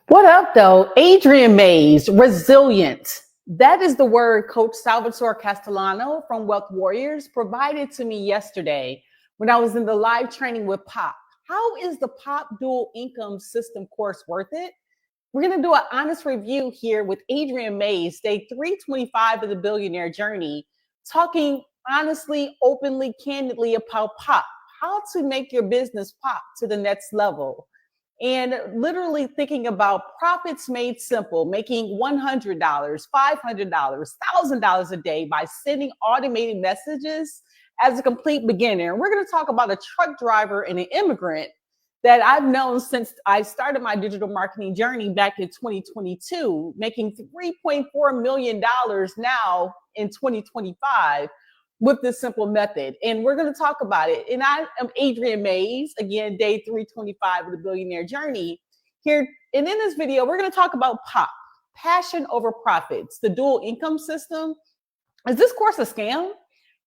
What up, though? Adriane Mays, resilient. That is the word Coach Salvatore Castellano from Wealth Warriors provided to me yesterday when I was in the live training with Pop. How is the Pop dual income system course worth it? We're going to do an honest review here with Adriane Mays, day 325 of the Billionaire journey, talking honestly, openly, candidly about Pop, how to make your business pop to the next level. And literally thinking about profits made simple, making $100, $500, $1,000 a day by sending automated messages as a complete beginner. And we're going to talk about a truck driver and an immigrant that I've known since I started my digital marketing journey back in 2022, making $3.4 million now in 2025 with this simple method. And we're going to talk about it. And I am Adriane Mays, again, day 325 of the Billionaire journey here. And in this video, we're going to talk about POP, passion over profits, the dual income system. Is this course a scam?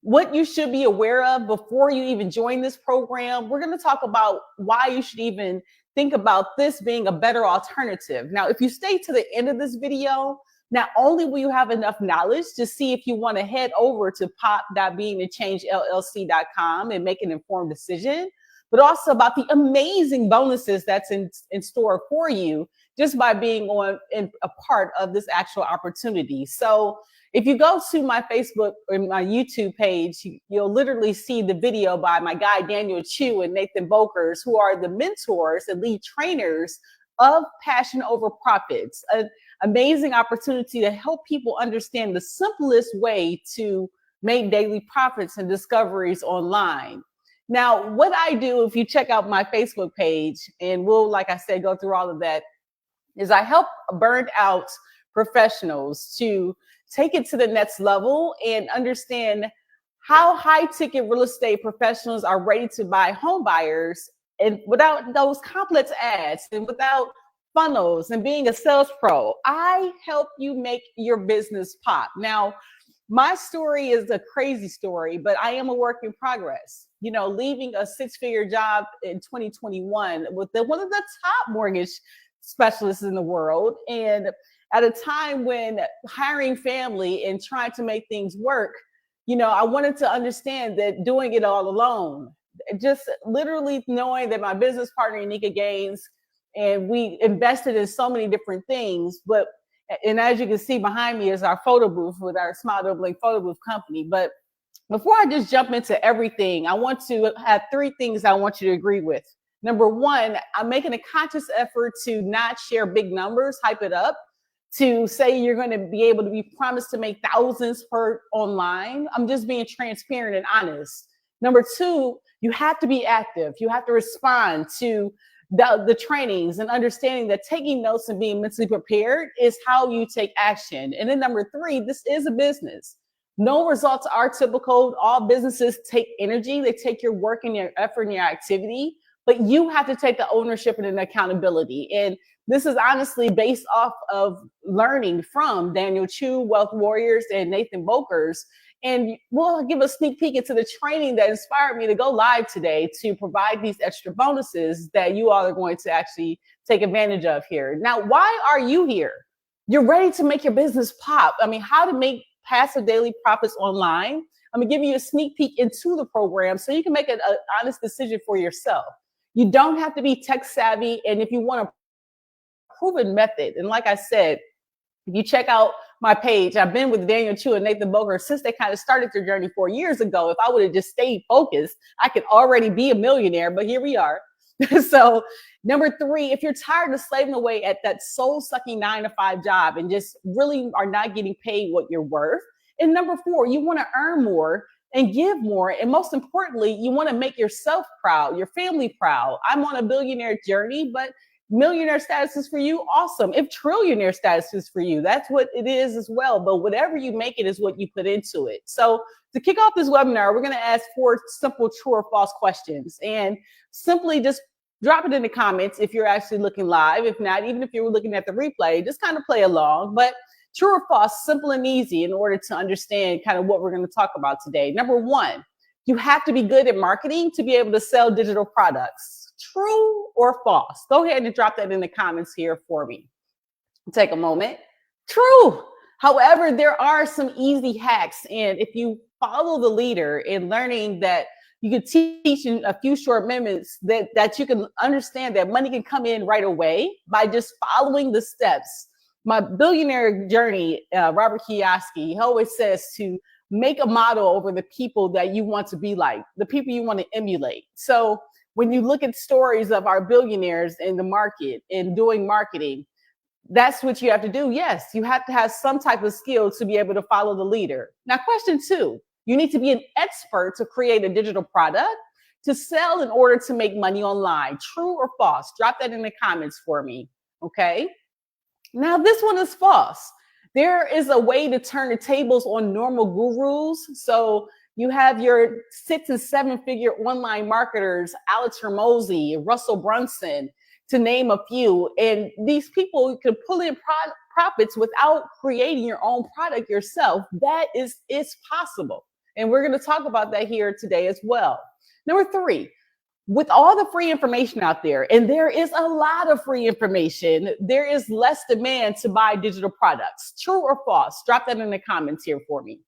What you should be aware of before you even join this program. We're going to talk about why you should even think about this being a better alternative. Now, if you stay to the end of this video, not only will you have enough knowledge to see if you want to head over to pop.beingachangeLLC.com and make an informed decision, but also about the amazing bonuses that's in store for you just by being a part of this actual opportunity. So if you go to my Facebook or my YouTube page, you'll literally see the video by my guy, Daniel Chou and Nathan Bokkers, who are the mentors and lead trainers of Passion Over Profits, an amazing opportunity to help people understand the simplest way to make daily profits and discoveries online. Now, what I do, if you check out my Facebook page, and we'll, like I said, go through all of that, is I help burned out professionals to take it to the next level and understand how high-ticket real estate professionals are ready to buy home buyers, and without those complex ads and without funnels and being a sales pro. I help you make your business pop. Now, my story is a crazy story, but I am a work in progress. You know, leaving a six-figure job in 2021 with one of the top mortgage specialists in the world, and at a time when hiring family and trying to make things work, you know, I wanted to understand that doing it all alone, just literally knowing that my business partner, Nika Gaines, and we invested in so many different things. And as you can see behind me is our photo booth with our Smile Don't Blink photo booth company. But before I just jump into everything, I want to have three things I want you to agree with. Number one, I'm making a conscious effort to not share big numbers, hype it up, to say you're going to be able to be promised to make thousands per online. I'm just being transparent and honest. Number two, you have to be active. You have to respond to the trainings and understanding that taking notes and being mentally prepared is how you take action. And then number three, this is a business. No results are typical. All businesses take energy. They take your work and your effort and your activity, but you have to take the ownership and the accountability. And this is honestly based off of learning from Daniel Chou, Wealth Warriors, and Nathan Bokkers. And we'll give a sneak peek into the training that inspired me to go live today to provide these extra bonuses that you all are going to actually take advantage of here. Now, why are you here? You're ready to make your business pop. I mean, how to make passive daily profits online. I'm gonna give you a sneak peek into the program so you can make an honest decision for yourself. You don't have to be tech savvy. And if you want a proven method, and like I said, if you check out my page, I've been with Daniel Chou and Nathan Bokkers since they kind of started their journey 4 years ago. If I would have just stayed focused, I could already be a millionaire, but here we are. So number three, if you're tired of slaving away at that soul-sucking 9-to-5 job and just really are not getting paid what you're worth. And number four, you want to earn more and give more. And most importantly, you want to make yourself proud, your family proud. I'm on a billionaire journey, but millionaire status is for you, awesome. If trillionaire status is for you, that's what it is as well. But whatever you make it is what you put into it. So to kick off this webinar, we're going to ask 4 simple true or false questions, and simply just drop it in the comments if you're actually looking live. If not, even if you're looking at the replay, just kind of play along. But true or false, simple and easy in order to understand kind of what we're going to talk about today. Number one, you have to be good at marketing to be able to sell digital products. True or false? Go ahead and drop that in the comments here for me. Take a moment. True. However, there are some easy hacks. And if you follow the leader in learning that you can teach in a few short minutes, that you can understand that money can come in right away by just following the steps. My billionaire journey, Robert Kiyosaki, he always says to make a model over the people that you want to be like, the people you want to emulate. So when you look at stories of our billionaires in the market and doing marketing, that's what you have to do. Yes, you have to have some type of skill to be able to follow the leader. Now, question 2, you need to be an expert to create a digital product to sell in order to make money online. True or false? Drop that in the comments for me. Okay. Now, this one is false. There is a way to turn the tables on normal gurus. So you have your 6 and 7 figure online marketers, Alex Hormozi, Russell Brunson, to name a few. And these people can pull in profits without creating your own product yourself. That is possible. And we're going to talk about that here today as well. Number 3, with all the free information out there, and there is a lot of free information, there is less demand to buy digital products. True or false? Drop that in the comments here for me.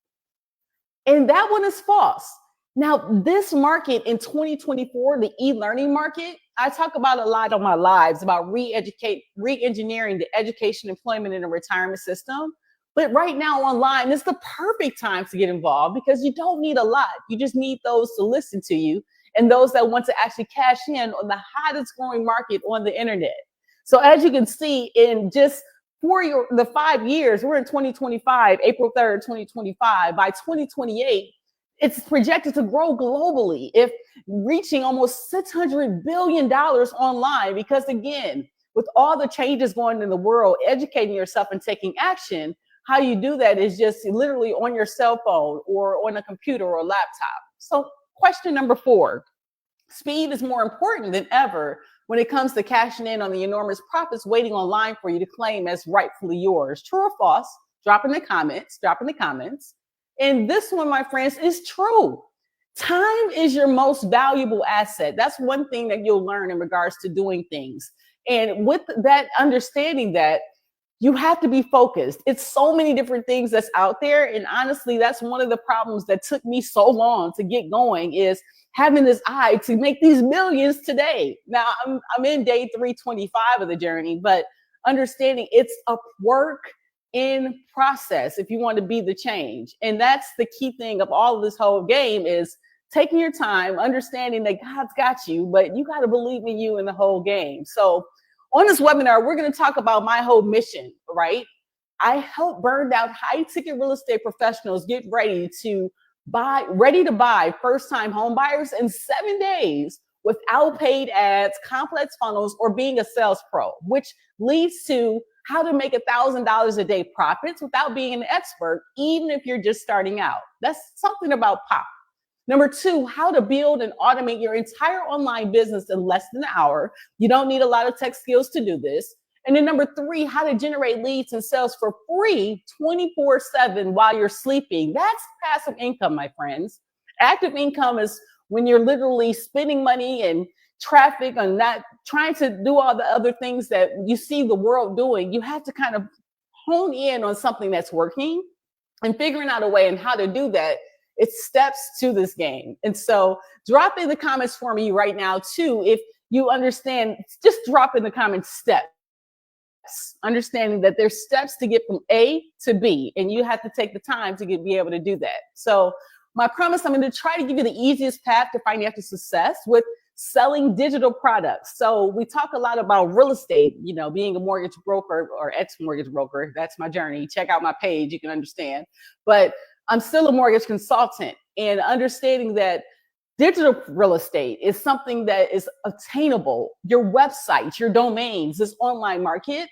And that one is false. Now, this market in 2024, the e-learning market, I talk about a lot on my lives about re-engineering the education, employment, and the retirement system. But right now online, it's the perfect time to get involved because you don't need a lot. You just need those to listen to you and those that want to actually cash in on the hottest growing market on the internet. So as you can see, in just the 5 years, we're in 2025, April 3rd, 2025. By 2028, it's projected to grow globally, if reaching almost $600 billion online. Because again, with all the changes going on in the world, educating yourself and taking action, how you do that is just literally on your cell phone or on a computer or a laptop. So question number 4, speed is more important than ever when it comes to cashing in on the enormous profits waiting online for you to claim as rightfully yours. True or false? Drop in the comments. And this one, my friends, is true. Time is your most valuable asset. That's one thing that you'll learn in regards to doing things. And with that understanding that you have to be focused. It's so many different things that's out there. And honestly, that's one of the problems that took me so long to get going, is having this eye to make these millions today. Now I'm in day 325 of the journey, but understanding it's a work in process if you want to be the change. And that's the key thing of all of this whole game, is taking your time, understanding that God's got you, but you got to believe in you in the whole game. So on this webinar, we're going to talk about my whole mission, right? I help burned out high ticket real estate professionals get ready to buy first-time home buyers in 7 days without paid ads, complex funnels, or being a sales pro, which leads to how to make $1,000 a day profits without being an expert, even if you're just starting out. That's something about pop. Number 2, how to build and automate your entire online business in less than an hour. You don't need a lot of tech skills to do this. And then number 3, how to generate leads and sales for free 24/7 while you're sleeping. That's passive income, my friends. Active income is when you're literally spending money and traffic and not trying to do all the other things that you see the world doing. You have to kind of hone in on something that's working and figuring out a way and how to do that. It's steps to this game. And so drop in the comments for me right now too. If you understand, just drop in the comments steps. Understanding that there's steps to get from A to B, and you have to take the time to be able to do that. So my promise, I'm going to try to give you the easiest path to financial success with selling digital products. So we talk a lot about real estate, being a mortgage broker or ex-mortgage broker. That's my journey. Check out my page. You can understand. But I'm still a mortgage consultant, and understanding that digital real estate is something that is attainable. Your websites, your domains, this online market,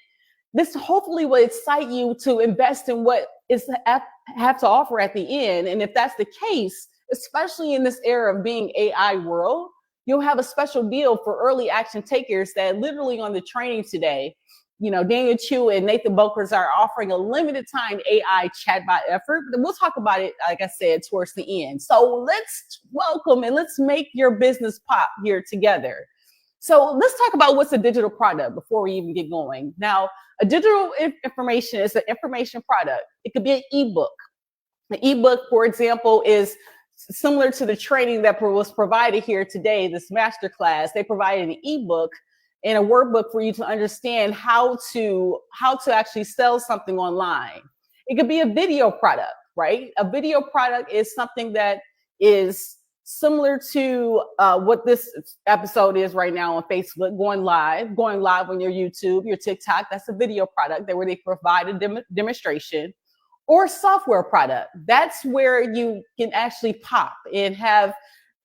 this hopefully will excite you to invest in what is have to offer at the end. And if that's the case, especially in this era of being AI world, you'll have a special deal for early action takers that literally on the training today, Daniel Chou and Nathan Bokkers are offering a limited time AI chatbot effort. We'll talk about it, like I said, towards the end. So let's welcome and let's make your business pop here together. So let's talk about what's a digital product before we even get going. Now, a digital information is an information product. It could be an ebook. The ebook, for example, is similar to the training that was provided here today, this masterclass. They provided an ebook and a workbook for you to understand how to actually sell something online. It could be a video product, right? A video product is something that is similar to what this episode is right now on Facebook, going live on your YouTube, your TikTok. That's a video product where they provide a demonstration. Or software product. That's where you can actually pop and have,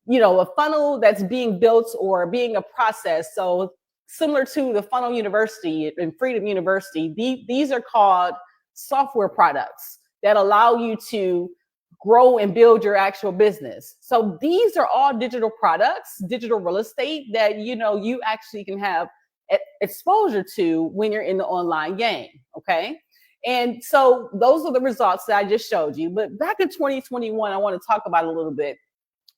a funnel that's being built or being a process. So similar to the Funnel University and Freedom University, these are called software products that allow you to grow and build your actual business. So these are all digital products, digital real estate that, you actually can have exposure to when you're in the online game, okay? And so those are the results that I just showed you. But back in 2021, I want to talk about a little bit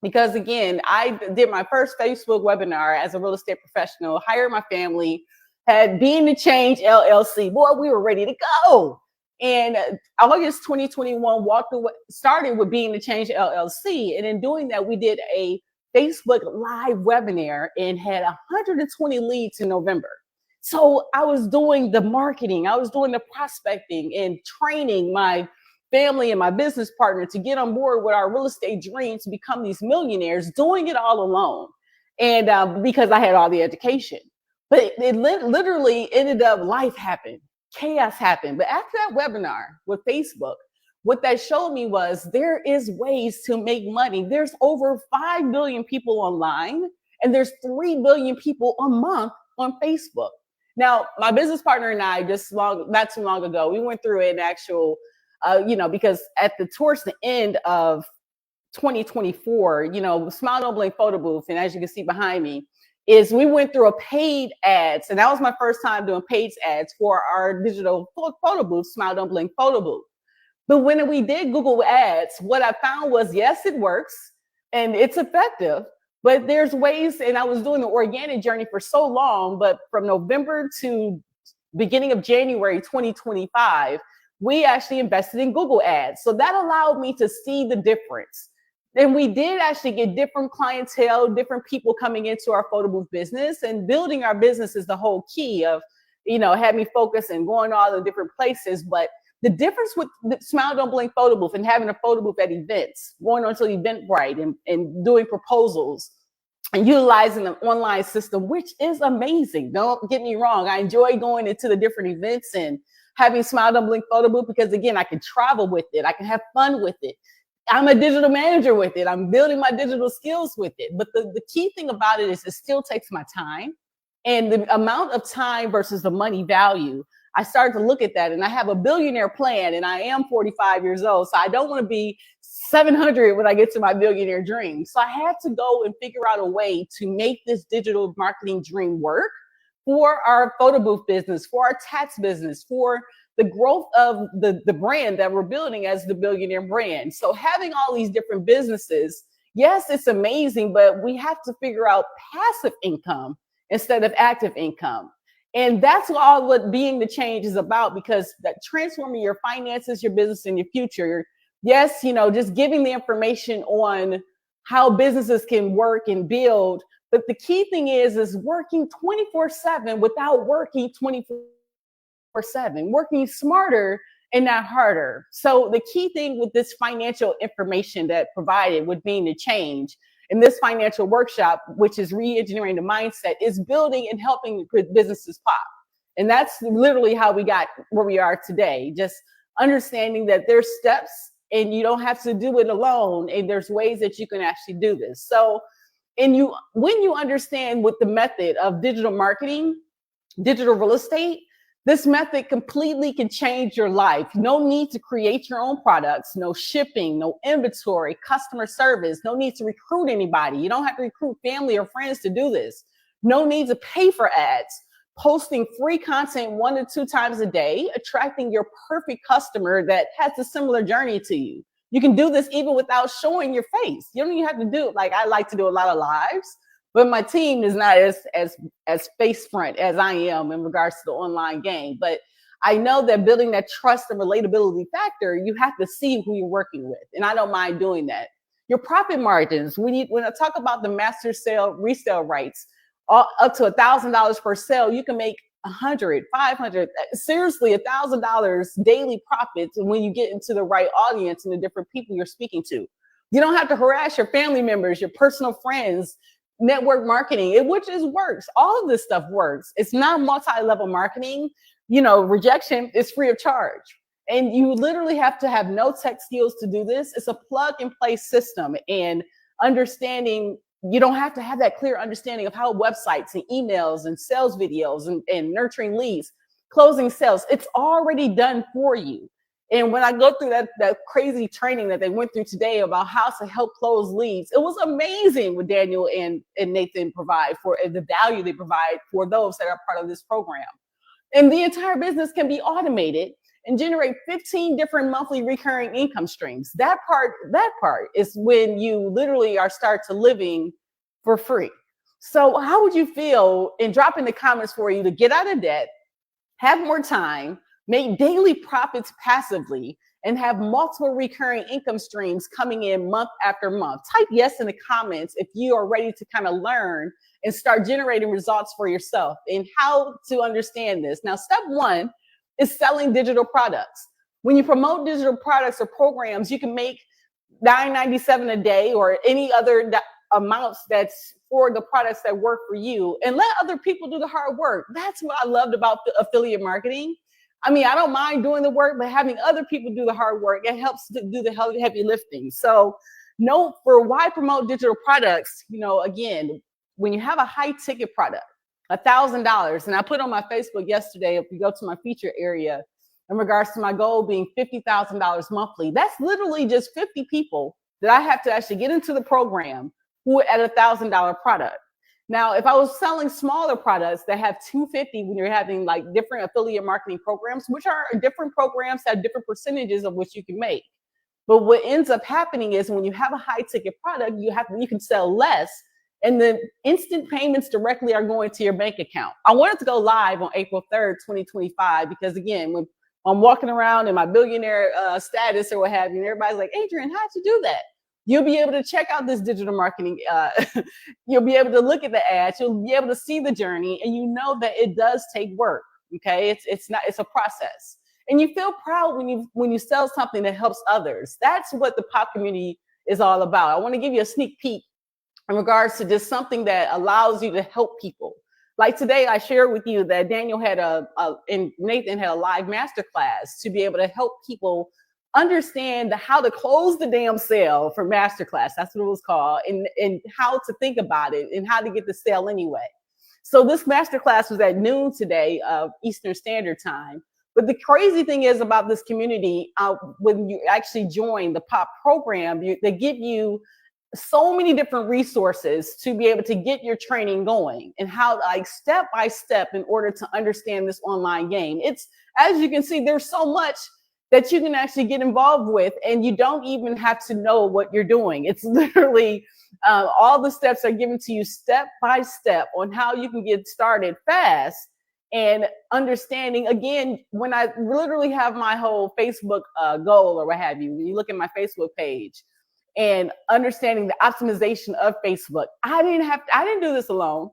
because, again, I did my first Facebook webinar as a real estate professional, hired my family, had Being the Change LLC. Boy, we were ready to go. And August 2021 started with Being the Change LLC. And in doing that, we did a Facebook live webinar and had 120 leads in November. So I was doing the marketing, I was doing the prospecting and training my family and my business partner to get on board with our real estate dream to become these millionaires, doing it all alone. And because I had all the education, but it literally ended up, life happened, chaos happened. But after that webinar with Facebook, what that showed me was there is ways to make money. There's over 5 billion people online and there's 3 billion people a month on Facebook. Now, my business partner and I not too long ago, we went through an actual, because towards the end of 2024, Smile Don't Blink photo booth, and as you can see behind me, is we went through a paid ads, and that was my first time doing paid ads for our digital photo booth, Smile Don't Blink photo booth. But when we did Google Ads, what I found was, yes, it works and it's effective. But there's ways, and I was doing the organic journey for so long, but from November to beginning of January 2025, we actually invested in Google Ads. So that allowed me to see the difference. And we did actually get different clientele, different people coming into our photo booth business, and building our business is the whole key of, had me focus and going all the different places. But the difference with the Smile Don't Blink photo booth and having a photo booth at events, going on to Eventbrite and doing proposals and utilizing an online system, which is amazing. Don't get me wrong. I enjoy going into the different events and having Smile Don't Blink photo booth because, again, I can travel with it. I can have fun with it. I'm a digital manager with it. I'm building my digital skills with it. But the key thing about it is it still takes my time, and the amount of time versus the money value. I started to look at that, and I have a billionaire plan, and I am 45 years old. So I don't want to be 700 when I get to my billionaire dream. So I had to go and figure out a way to make this digital marketing dream work for our photo booth business, for our tax business, for the growth of the brand that we're building as the Billionaire brand. So having all these different businesses, yes, it's amazing, but we have to figure out passive income instead of active income. And that's all what Being the Change is about, because that transforming your finances, your business, and your future. Yes, just giving the information on how businesses can work and build. But the key thing is working 24/7 without working 24/7, working smarter and not harder. So the key thing with this financial information that provided with Being the Change in this financial workshop, which is re-engineering the mindset, is building and helping businesses pop. And that's literally how we got where we are today. Just understanding that there's steps and you don't have to do it alone. And there's ways that you can actually do this. So, when you understand what the method of digital marketing, digital real estate, this method completely can change your life. No need to create your own products, no shipping, no inventory, customer service, no need to recruit anybody. You don't have to recruit family or friends to do this. No need to pay for ads. Posting free content 1 to 2 times a day, attracting your perfect customer that has a similar journey to you. You can do this even without showing your face. You don't even have to do it. Like I like to do a lot of lives, but my team is not as face front as I am in regards to the online game. But I know that building that trust and relatability factor, you have to see who you're working with. And I don't mind doing that. Your profit margins, when I talk about the master sale resale rights, up to $1,000 per sale, you can make 100, 500, seriously, $1,000 daily profits when you get into the right audience and the different people you're speaking to. You don't have to harass your family members, your personal friends, network marketing, which works. All of this stuff works. It's not multi-level marketing. Rejection is free of charge. And you literally have to have no tech skills to do this. It's a plug and play system, and understanding, you don't have to have that clear understanding of how websites and emails and sales videos and nurturing leads, closing sales, it's already done for you. And when I go through that crazy training that they went through today about how to help close leads, it was amazing what Daniel and Nathan provide for the value they provide for those that are part of this program. And the entire business can be automated and generate 15 different monthly recurring income streams. That part is when you literally start to living for free. So how would you feel, and drop in the comments for you, to get out of debt, have more time, make daily profits passively, and have multiple recurring income streams coming in month after month? Type yes in the comments if you are ready to kind of learn and start generating results for yourself and how to understand this. Now, step one is selling digital products. When you promote digital products or programs, you can make $9.97 a day or any other amounts that's for the products that work for you, and let other people do the hard work. That's what I loved about the affiliate marketing. I mean, I don't mind doing the work, but having other people do the hard work, it helps to do the heavy lifting. So note for why promote digital products, again, when you have a high ticket product, $1,000, and I put on my Facebook yesterday, if you go to my feature area, in regards to my goal being $50,000 monthly, that's literally just 50 people that I have to actually get into the program who are at $1,000 product. Now, if I was selling smaller products that have 250, when you're having like different affiliate marketing programs, which are different programs that have different percentages of which you can make. But what ends up happening is when you have a high ticket product, you can sell less, and the instant payments directly are going to your bank account. I wanted to go live on April 3rd, 2025, because again, when I'm walking around in my billionaire status or what have you, and everybody's like, Adriane, how'd you do that? You'll be able to check out this digital marketing. You'll be able to look at the ads. You'll be able to see the journey, and you know that it does take work. Okay, it's a process, and you feel proud when you sell something that helps others. That's what the pop community is all about. I want to give you a sneak peek in regards to just something that allows you to help people. Like today, I shared with you that Daniel had and Nathan had a live masterclass to be able to help people understand how to close the damn sale for Masterclass. That's what it was called, and how to think about it and how to get the sale anyway. So this Masterclass was at noon today, Eastern Standard Time. But the crazy thing is about this community, when you actually join the POP program, they give you so many different resources to be able to get your training going, and how, like, step by step, in order to understand this online game. It's, as you can see, there's so much that you can actually get involved with, and you don't even have to know what you're doing. It's literally all the steps are given to you step by step on how you can get started fast. And understanding, again, when I literally have my whole Facebook goal or what have you, when you look at my Facebook page, and understanding the optimization of Facebook, I didn't do this alone.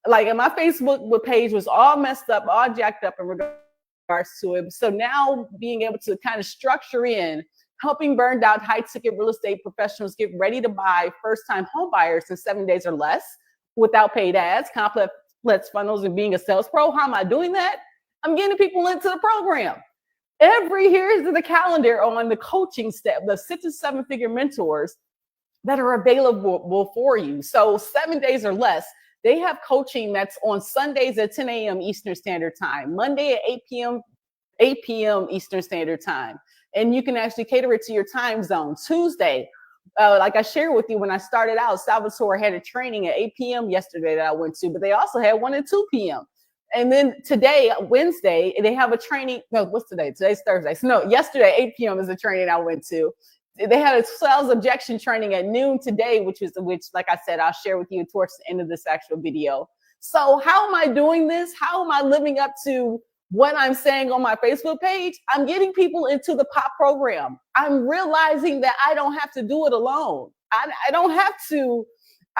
Like, my Facebook page was all messed up, all jacked up in regards to it. So now being able to kind of structure in helping burned out high ticket real estate professionals get ready to buy first time home buyers in 7 days or less without paid ads, complex funnels, and being a sales pro. How am I doing that? I'm getting people into the program. Here's the calendar on the coaching step, the 6 to 7 figure mentors that are available for you. So 7 days or less. They have coaching that's on Sundays at 10 a.m. Eastern Standard Time, Monday at 8 p.m. Eastern Standard Time. And you can actually cater it to your time zone. Tuesday, like I shared with you when I started out, Salvatore had a training at 8 p.m. yesterday that I went to, but they also had one at 2 p.m. And then today, Wednesday, they have a training. No, what's today? Today's Thursday. So no, yesterday, 8 p.m. is a training I went to. they had a sales objection training at noon today, which like I said, I'll share with you towards the end of this actual video. So how am I doing this? How am I living up to what I'm saying on my Facebook page? I'm getting people into the POP program. I'm realizing that I don't have to do it alone. I don't have to.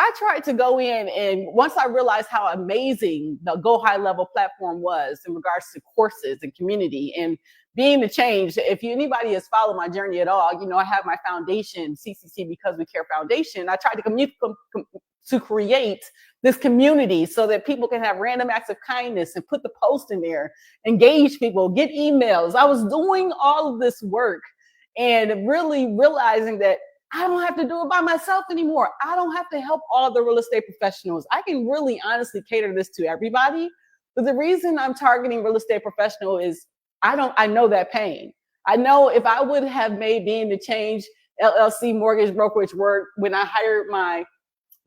I tried to go in, and once I realized how amazing the Go High Level platform was in regards to courses and community and being the change. If anybody has followed my journey at all, I have my foundation, CCC Because We Care Foundation. I tried to create this community so that people can have random acts of kindness and put the post in there, engage people, get emails. I was doing all of this work and really realizing that I don't have to do it by myself anymore. I don't have to help all the real estate professionals. I can really honestly cater this to everybody. But the reason I'm targeting real estate professional is I know that pain. I know if I would have made Being the Change LLC mortgage brokerage work when I hired my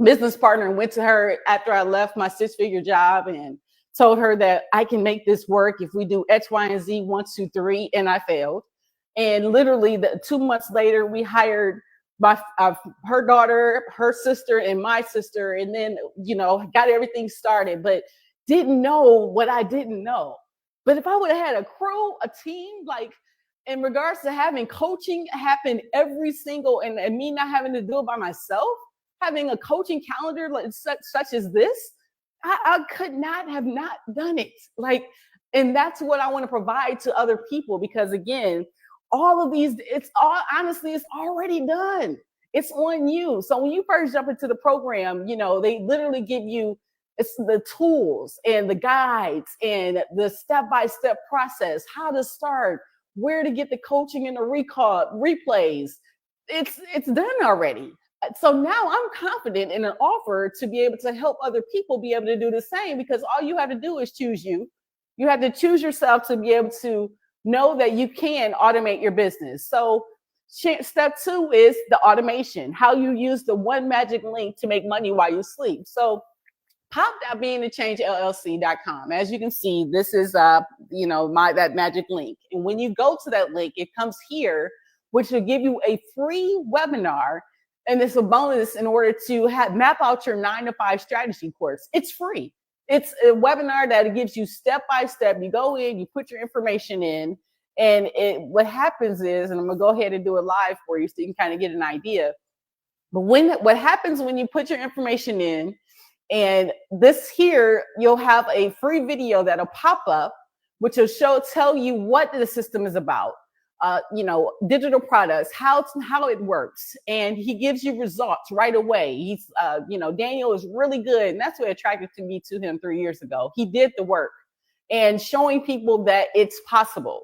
business partner and went to her after I left my 6-figure job and told her that I can make this work if we do X, Y, and Z, 1, 2, 3, and I failed. And literally 2 months later, we hired her daughter, her sister, and my sister, and then, got everything started, but didn't know what I didn't know. But if I would have had a crew, a team, like in regards to having coaching happen every single, and me not having to do it by myself, having a coaching calendar such as this, I could not have not done it. And that's what I want to provide to other people, because again, all of these, honestly, it's already done. It's on you. So when you first jump into the program, they literally give you the tools and the guides and the step-by-step process, how to start, where to get the coaching and the replays. It's done already. So now I'm confident in an offer to be able to help other people be able to do the same, because all you have to do is choose you. You have to choose yourself to be able to know that you can automate your business. So step 2 is the automation, how you use the one magic link to make money while you sleep. So pop that beingthechangellc.com. As you can see, this is that magic link. And when you go to that link, it comes here, which will give you a free webinar. And it's a bonus in order to map out your 9-to-5 strategy course. It's free. It's a webinar that gives you step-by-step. You go in, you put your information in, and what happens is, and I'm gonna go ahead and do it live for you so you can kind of get an idea. But what happens when you put your information in, and this here, you'll have a free video that'll pop up, which will tell you what the system is about. Digital products, how it works. And he gives you results right away. He's, Daniel is really good. And that's what attracted me to him 3 years ago. He did the work and showing people that it's possible.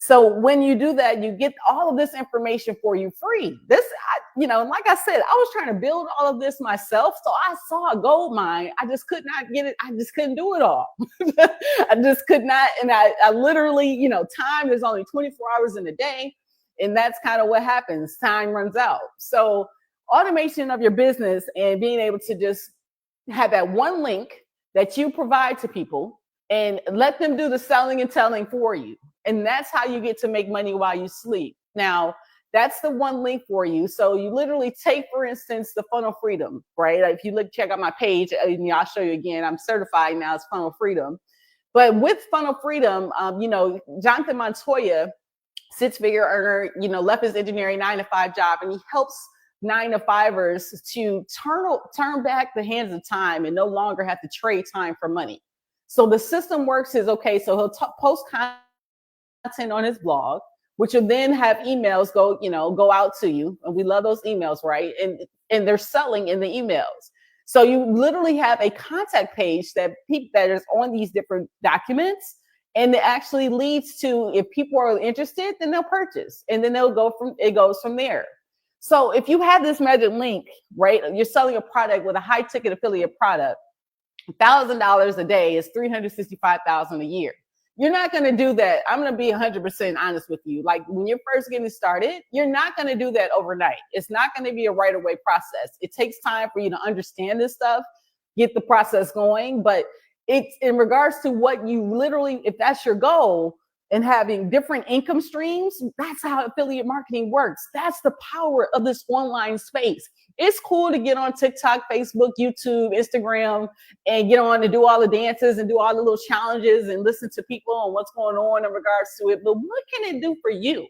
So when you do that, you get all of this information for you free. Like I said, I was trying to build all of this myself. So I saw a gold mine. I just could not get it. I just couldn't do it all. I just could not. And I literally, time is only 24 hours in a day. And that's kind of what happens. Time runs out. So automation of your business and being able to just have that one link that you provide to people and let them do the selling and telling for you. And that's how you get to make money while you sleep. Now, that's the one link for you. So you literally take, for instance, the Funnel Freedom, right? If you check out my page, I'll show you again. I'm certified now as Funnel Freedom. But with Funnel Freedom, Jonathan Montoya, 6-figure earner, left his engineering 9-to-5 job, and he helps 9-to-5ers to turn back the hands of time and no longer have to trade time for money. So the system works is, okay, so he'll post content on his blog, which will then have emails go out to you. And we love those emails, right? And they're selling in the emails. So you literally have a contact page that is on these different documents, and it actually leads to, if people are interested, then they'll purchase, and then it goes from there. So if you have this magic link, right, you're selling a product with a high ticket affiliate product, $1,000 a day is $365,000 a year. You're not going to do that. I'm going to be 100% honest with you. Like when you're first getting started, you're not going to do that overnight. It's not going to be a right away process. It takes time for you to understand this stuff, get the process going. But it's in regards to what you literally, if that's your goal, and having different income streams, that's how affiliate marketing works. That's the power of this online space. It's cool to get on TikTok, Facebook, YouTube, Instagram, and get on and do all the dances and do all the little challenges and listen to people and what's going on in regards to it. But what can it do for you?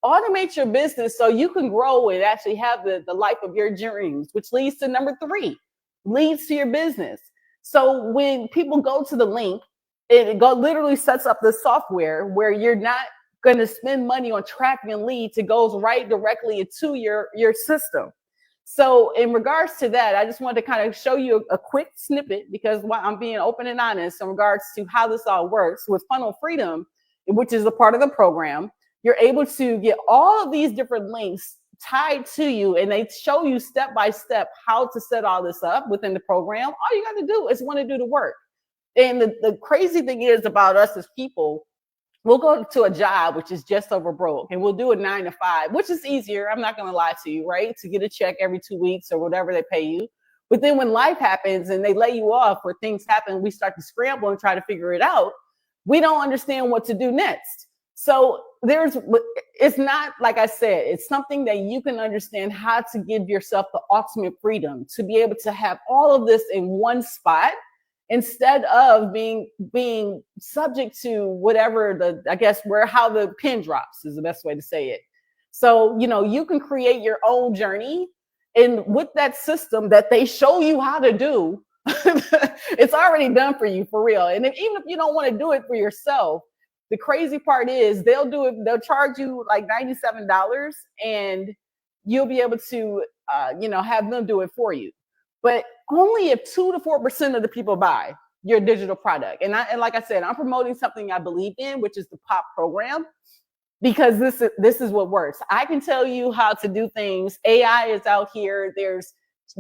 Automate your business so you can grow and actually have the life of your dreams, which leads to number 3, leads to your business. So when people go to the link, it literally sets up the software where you're not going to spend money on tracking leads. It goes right directly into your system. So in regards to that, I just wanted to kind of show you a quick snippet, because I'm being open and honest in regards to how this all works with Funnel Freedom, which is a part of the program. You're able to get all of these different links tied to you, and they show you step by step how to set all this up within the program. All you got to do is want to do the work. And the crazy thing is about us as people, we'll go to a job which is just over broke, and we'll do a 9 to 5, which is easier. I'm not going to lie to you, right? To get a check every 2 weeks or whatever they pay you. But then when life happens and they lay you off or things happen, we start to scramble and try to figure it out. We don't understand what to do next. So it's not, like I said, it's something that you can understand how to give yourself the ultimate freedom to be able to have all of this in one spot, instead of being subject to whatever how the pin drops is the best way to say it. So, you can create your own journey, and with that system that they show you how to do, it's already done for you, for real. And even if you don't want to do it for yourself, the crazy part is they'll charge you like $97, and you'll be able to, have them do it for you. But only if 2 to 4% of the people buy your digital product. And like I said, I'm promoting something I believe in, which is the POP program, because this is what works. I can tell you how to do things. AI is out here. There's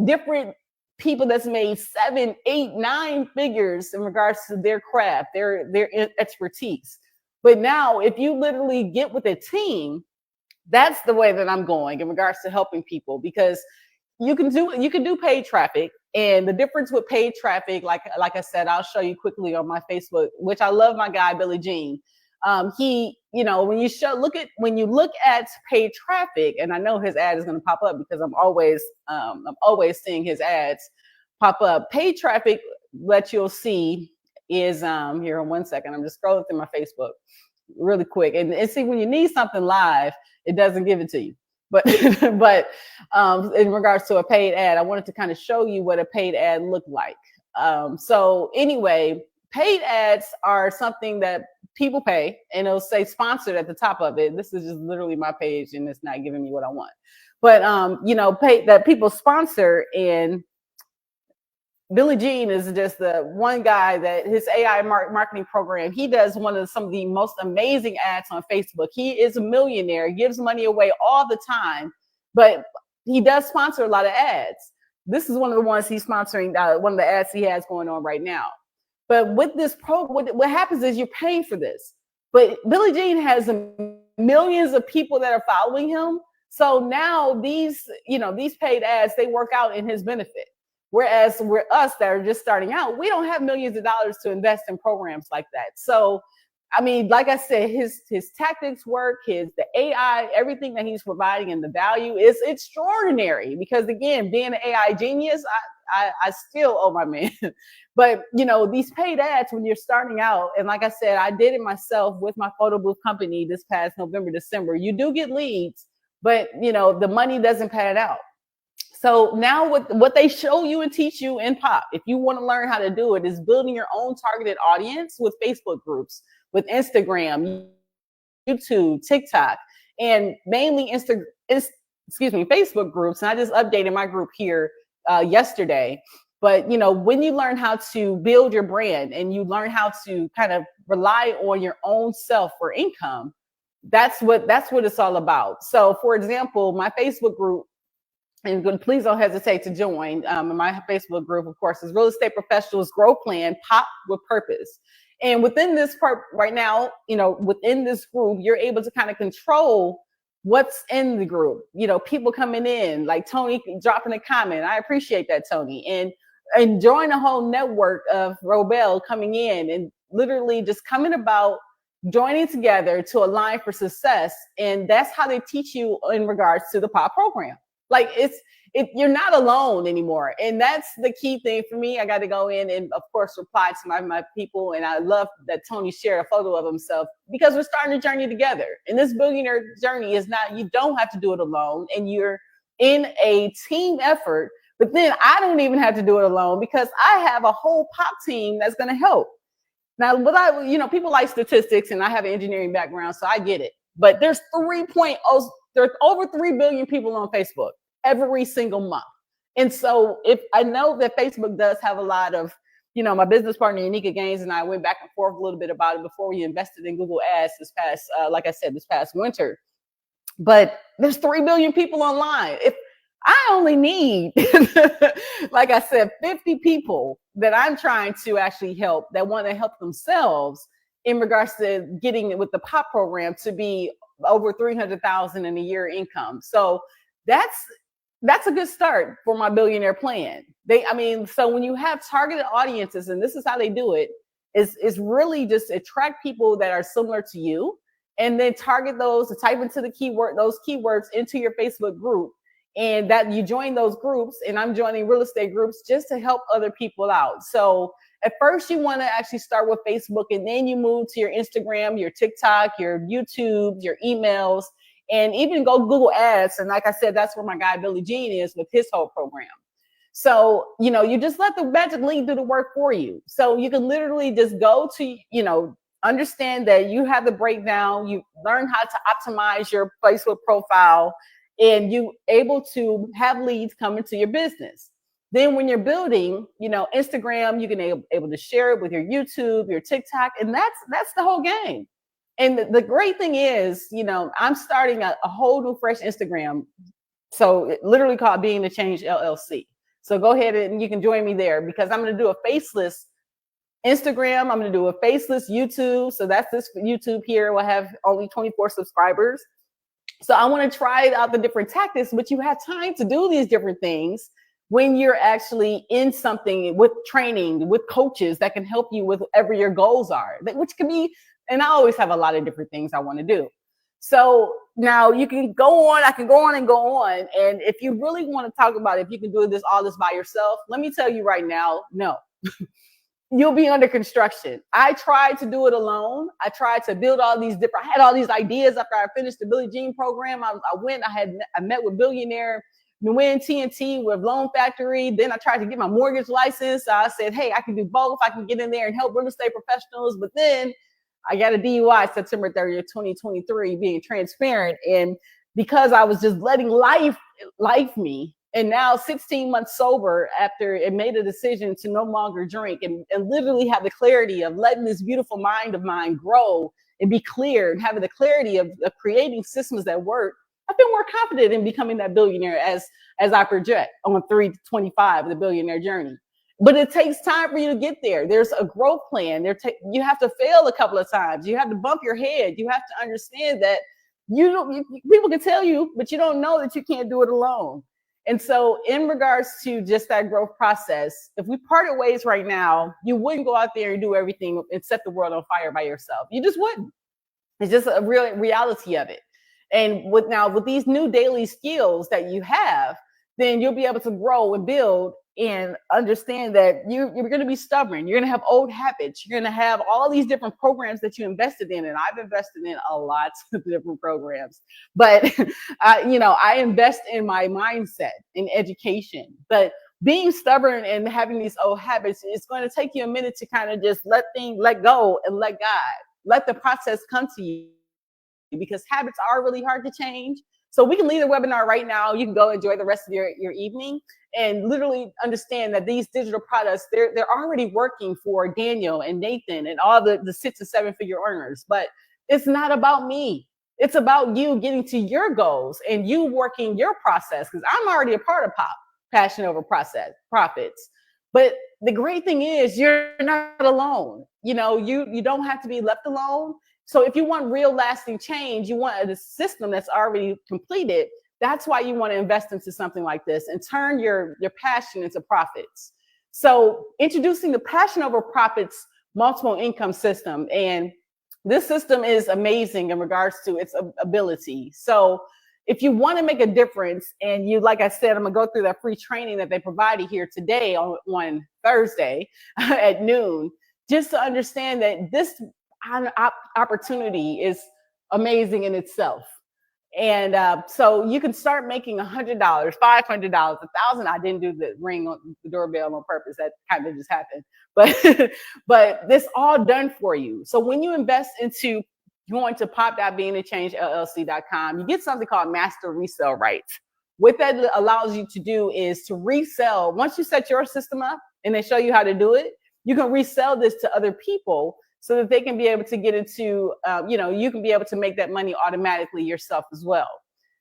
different people that's made 7, 8, 9 figures in regards to their craft, their expertise. But now, if you literally get with a team, that's the way that I'm going in regards to helping people, because you can do paid traffic. And the difference with paid traffic, like I said, I'll show you quickly on my Facebook, which I love my guy, Billy Jean. He, when you look at paid traffic, and I know his ad is going to pop up because I'm always seeing his ads pop up. Paid traffic, what you'll see is, here in 1 second, I'm just scrolling through my Facebook really quick. And see, when you need something live, it doesn't give it to you. But in regards to a paid ad, I wanted to kind of show you what a paid ad looked like. So anyway, paid ads are something that people pay, and it'll say sponsored at the top of it. This is just literally my page, and it's not giving me what I want. But pay that people sponsor. And Billy Jean is just the one guy that his AI marketing program, he does some of the most amazing ads on Facebook. He is a millionaire, gives money away all the time, but he does sponsor a lot of ads. This is one of the ones he's sponsoring, one of the ads he has going on right now. But with this what happens is you're paying for this. But Billy Jean has millions of people that are following him. So now these paid ads, they work out in his benefit. Whereas we're us that are just starting out, we don't have millions of dollars to invest in programs like that. So, I mean, like I said, his tactics work, the AI, everything that he's providing and the value is extraordinary. Because again, being an AI genius, I still owe my man. But, these paid ads when you're starting out, and like I said, I did it myself with my photo booth company this past November, December. You do get leads, but, the money doesn't pan out. So now what they show you and teach you in POP, if you want to learn how to do it, is building your own targeted audience with Facebook groups, with Instagram, YouTube, TikTok, and mainly Facebook groups. And I just updated my group here yesterday. But, when you learn how to build your brand and you learn how to kind of rely on your own self for income, that's what it's all about. So, for example, my Facebook group, and please don't hesitate to join. My Facebook group, of course, is Real Estate Professionals Growth Plan, POP with Purpose. And within this part right now, within this group, you're able to kind of control what's in the group. People coming in, like Tony dropping a comment. I appreciate that, Tony. And join a whole network of Robel coming in and literally just coming about joining together to align for success. And that's how they teach you in regards to the POP program. Like you're not alone anymore. And that's the key thing for me. I got to go in and, of course, reply to my people. And I love that Tony shared a photo of himself, because we're starting a journey together. And this billionaire journey is not, you don't have to do it alone, and you're in a team effort. But then I don't even have to do it alone, because I have a whole POP team that's going to help. Now, people like statistics, and I have an engineering background, so I get it. But there's there's over 3 billion people on Facebook every single month. And so if I know that Facebook does have a lot of, my business partner, Unica Gaines, and I went back and forth a little bit about it before we invested in Google Ads this past winter. But there's 3 billion people online. If I only need, like I said, 50 people that I'm trying to actually help, that want to help themselves in regards to getting it with the POP program to be over 300,000 in a year income. So that's a good start for my billionaire plan. So when you have targeted audiences, and this is how they do it, is really just attract people that are similar to you, and then target those, to type into those keywords into your Facebook group. And that you join those groups, and I'm joining real estate groups just to help other people out. So at first you want to actually start with Facebook, and then you move to your Instagram, your TikTok, your YouTube, your emails, and even go Google Ads. And like I said, that's where my guy Billy Jean is with his whole program. So, you just let the magic link do the work for you. So you can literally just go to, understand that you have the breakdown, you learn how to optimize your Facebook profile, and you able to have leads come into your business. Then when you're building, Instagram, you can able to share it with your YouTube, your TikTok, and that's the whole game. And the great thing is, I'm starting a whole new fresh Instagram. So it literally called Being the Change LLC. So go ahead and you can join me there, because I'm going to do a faceless Instagram. I'm going to do a faceless YouTube. So that's this YouTube here. We'll have only 24 subscribers. So I want to try out the different tactics, but you have time to do these different things when you're actually in something with training, with coaches that can help you with whatever your goals are, which can be, and I always have a lot of different things I want to do. So now you can go on, I can go on and go on. And if you really want to talk about if you can do all this by yourself, let me tell you right now, no. You'll be under construction. I tried to do it alone. I tried to build I had all these ideas after I finished the Billie Jean program. I met with Billionaire, Nguyen TNT with Loan Factory. Then I tried to get my mortgage license. So I said, hey, I can do both. I can get in there and help real estate professionals. But then I got a DUI September 30th, 2023, being transparent. And because I was just letting life me, and now 16 months sober after it made a decision to no longer drink and literally have the clarity of letting this beautiful mind of mine grow and be clear, and having the clarity of creating systems that work, I feel more confident in becoming that billionaire as I project on 325, the billionaire journey. But it takes time for you to get there. There's a growth plan. You have to fail a couple of times. You have to bump your head. You have to understand that people can tell you, but you don't know that you can't do it alone. And so in regards to just that growth process, if we parted ways right now, you wouldn't go out there and do everything and set the world on fire by yourself. You just wouldn't. It's just a real reality of it. And with these new daily skills that you have, then you'll be able to grow and build and understand that you're going to be stubborn. You're going to have old habits. You're going to have all these different programs that you invested in. And I've invested in a lot of different programs, but I invest in my mindset, in education. But being stubborn and having these old habits, it's going to take you a minute to kind of just let go and let God, let the process come to you, because habits are really hard to change. So we can leave the webinar right now. You can go enjoy the rest of your evening and literally understand that these digital products, they're already working for Daniel and Nathan and all the 6 to 7 figure earners. But it's not about me. It's about you getting to your goals and you working your process, because I'm already a part of POP, Passion Over Profits. But the great thing is you're not alone. You don't have to be left alone. So if you want real lasting change, you want a system that's already completed. That's why you want to invest into something like this and turn your passion into profits. So introducing the Passion Over Profits multiple income system. And This system is amazing in regards to its ability. So if you want to make a difference, and you, like I said, I'm gonna go through that free training that they provided here today on Thursday at noon, just to understand that this opportunity is amazing in itself. And so you can start making $100, $500, $1,000. I didn't do the ring on the doorbell on purpose. That kind of just happened. But but this all done for you. So when you invest into going to pop.beingachange.llc.com, you get something called master resell rights. What that allows you to do is to resell. Once you set your system up and they show you how to do it, you can resell this to other people so that they can be able to get into, you can be able to make that money automatically yourself as well.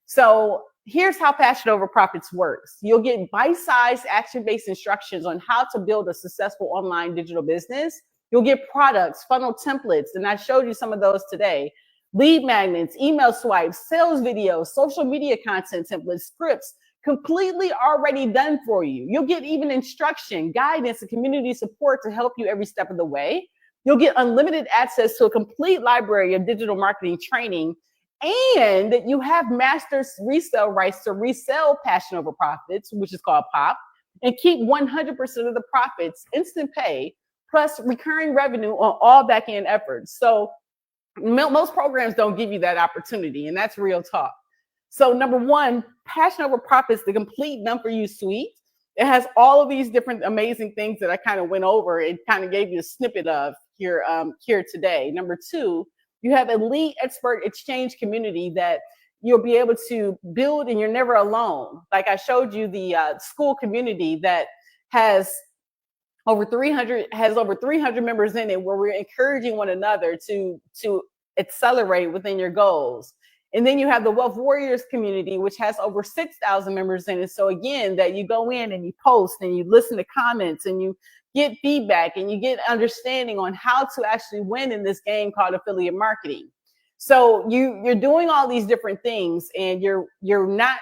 So here's how Passion Over Profits works. You'll get bite-sized action-based instructions on how to build a successful online digital business. You'll get products, funnel templates, and I showed you some of those today. Lead magnets, email swipes, sales videos, social media content templates, scripts, completely already done for you. You'll get even instruction, guidance, and community support to help you every step of the way. You'll get unlimited access to a complete library of digital marketing training, and you have master resell rights to resell Passion Over Profits, which is called POP, and keep 100% of the profits, instant pay, plus recurring revenue on all back-end efforts. So most programs don't give you that opportunity, and that's real talk. So number one, Passion Over Profits, the complete done-for-you suite. It has all of these different amazing things that I kind of went over and kind of gave you a snippet of here today. Number two, you have elite expert exchange community that you'll be able to build, and you're never alone. Like I showed you the school community that has over 300 members in it, where we're encouraging one another to accelerate within your goals. And then you have the Wealth Warriors community, which has over 6,000 members in it. So again, that you go in and you post and you listen to comments and you get feedback and you get understanding on how to actually win in this game called affiliate marketing. So you're doing all these different things, and you're not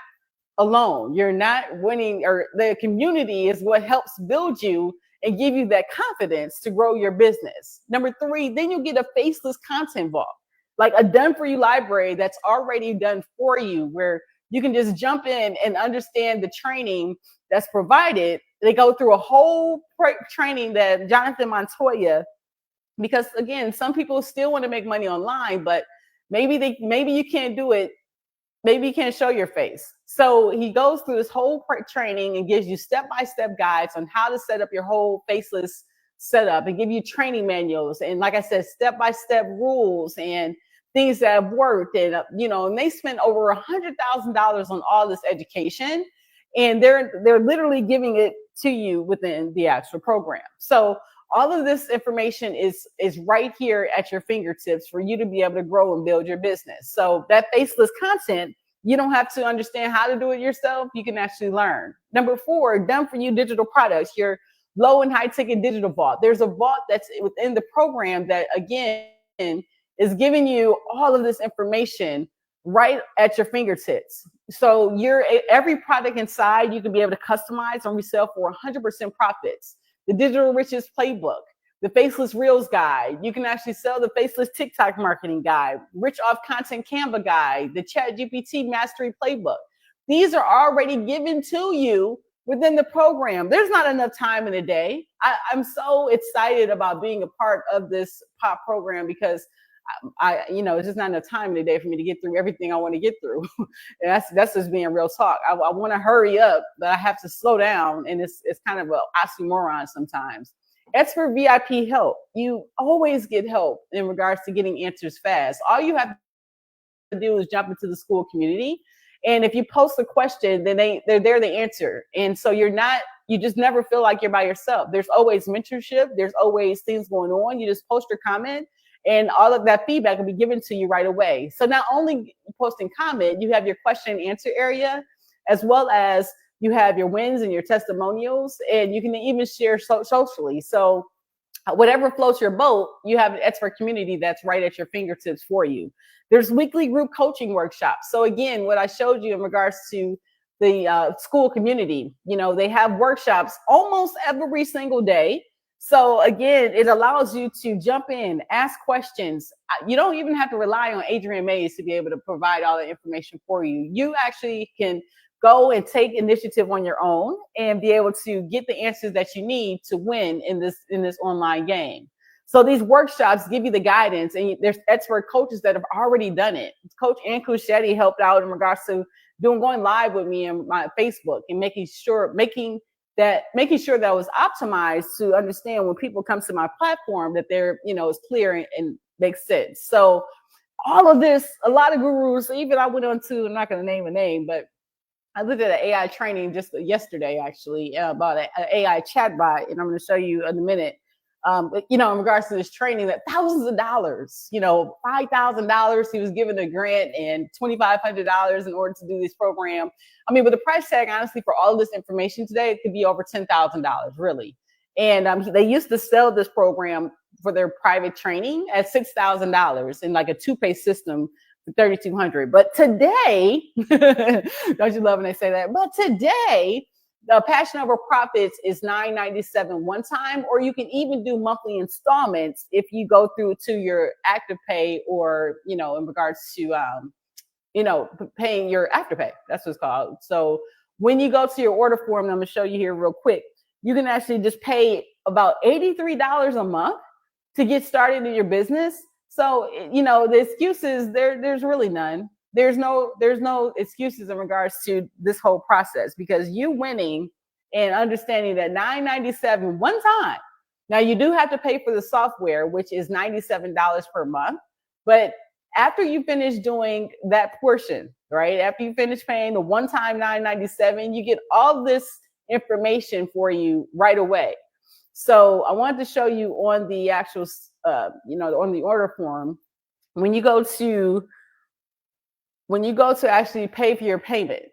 alone. You're not winning, or the community is what helps build you and give you that confidence to grow your business. Number three, then you get a faceless content vault, like a done for you library that's already done for you, where you can just jump in and understand the training that's provided. They go through a whole training that Jonathan Montoya, because again, some people still want to make money online, but maybe you can't do it. Maybe you can't show your face. So he goes through this whole training and gives you step-by-step guides on how to set up your whole faceless setup, and give you training manuals. And like I said, step-by-step rules and things that have worked. And, and they spent over $100,000 on all this education, and they're literally giving it to you within the actual program. So all of this information is right here at your fingertips for you to be able to grow and build your business. So that faceless content, you don't have to understand how to do it yourself. You can actually learn. Number four, done for you digital products, your low and high ticket digital vault. There's a vault that's within the program that, again, is giving you all of this information right at your fingertips. So every product inside, you can be able to customize and resell for 100% profits. The Digital Riches Playbook, the Faceless Reels Guide. You can actually sell the Faceless TikTok Marketing Guide, Rich Off Content Canva Guide, the ChatGPT Mastery Playbook. These are already given to you within the program. There's not enough time in a day. I'm so excited about being a part of this POP program, because it's just not enough time in a day for me to get through everything I want to get through. And that's just being real talk. I want to hurry up, but I have to slow down, and it's kind of an oxymoron sometimes. Expert VIP help. You always get help in regards to getting answers fast. All you have to do is jump into the school community, and if you post a question, then they're there to answer. And so you just never feel like you're by yourself. There's always mentorship. There's always things going on. You just post your comment, and all of that feedback will be given to you right away. So not only posting comment, you have your question and answer area, as well as you have your wins and your testimonials, and you can even share socially. So whatever floats your boat, you have an expert community that's right at your fingertips for you. There's weekly group coaching workshops. So again, what I showed you in regards to the school community, they have workshops almost every single day. So again, it allows you to jump in, ask questions. You don't even have to rely on Adriane Mays to be able to provide all the information for you. You actually can go and take initiative on your own and be able to get the answers that you need to win in this online game. So these workshops give you the guidance, and there's expert coaches that have already done it. Coach Ann Cuschetti helped out in regards to going live with me on my Facebook and making sure that was optimized to understand when people come to my platform that they're, it's clear and makes sense. So all of this, a lot of gurus, even I went on to, I'm not going to name a name, but I looked at an AI training just yesterday, actually, about an AI chatbot, and I'm going to show you in a minute. But, in regards to this training, that thousands of dollars, $5,000, he was given a grant and $2,500 in order to do this program. I mean, with the price tag, honestly, for all of this information today, it could be over $10,000, really. And they used to sell this program for their private training at $6,000 in like a two-pay system for $3,200. But today, don't you love when they say that? But today, the Passion Over Profits is $997 one time, or you can even do monthly installments if you go through to your active pay, or in regards to paying your afterpay. That's what it's called. So when you go to your order form, I'm gonna show you here real quick. You can actually just pay about $83 a month to get started in your business. So the excuses there's really none. There's no excuses in regards to this whole process, because you winning and understanding that $997 one time. Now you do have to pay for the software, which is $97 per month. But after you finish doing that portion, right? After you finish paying the one-time $997, you get all this information for you right away. So I wanted to show you on the actual, on the order form, when you go to actually pay for your payment,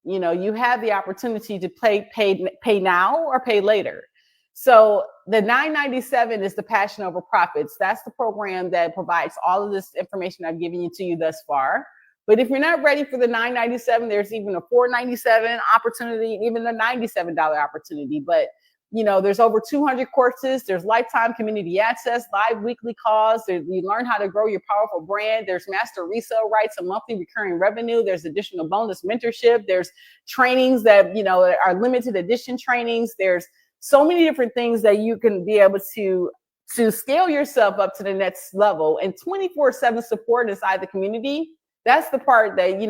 you have the opportunity to pay now or pay later. So the $997 is the Passion Over Profits. That's the program that provides all of this information I've given to you thus far. But if you're not ready for the $997, there's even a $497 opportunity, even a $97 opportunity. But there's over 200 courses. There's lifetime community access, live weekly calls. You learn how to grow your powerful brand. There's master resale rights, a monthly recurring revenue. There's additional bonus mentorship. There's trainings that, are limited edition trainings. There's so many different things that you can be able to scale yourself up to the next level, and 24/7 support inside the community. That's the part that,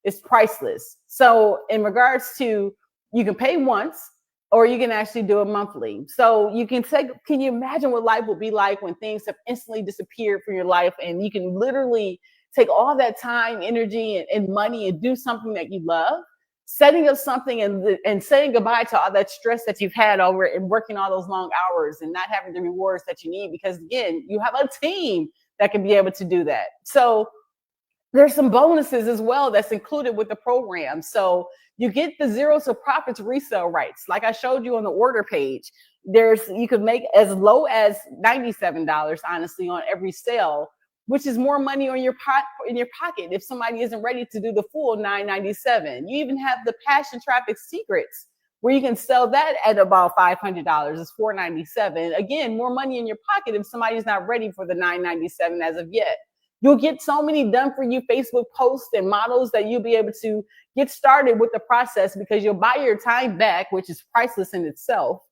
it's priceless. So in regards to, you can pay once, or you can actually do it monthly. So can you imagine what life will be like when things have instantly disappeared from your life, and you can literally take all that time, energy, and money and do something that you love, setting up something and saying goodbye to all that stress that you've had over and working all those long hours and not having the rewards that you need, because again, you have a team that can be able to do that. So there's some bonuses as well that's included with the program. So you get the Zero to Profits resale rights. Like I showed you on the order page, you could make as low as $97, honestly, on every sale, which is more money in your pocket if somebody isn't ready to do the full $997. You even have the Passion Traffic Secrets, where you can sell that at about $500. It's $497. Again, more money in your pocket if somebody's not ready for the $997 as of yet. You'll get so many done for you Facebook posts and models that you'll be able to get started with the process, because you'll buy your time back, which is priceless in itself.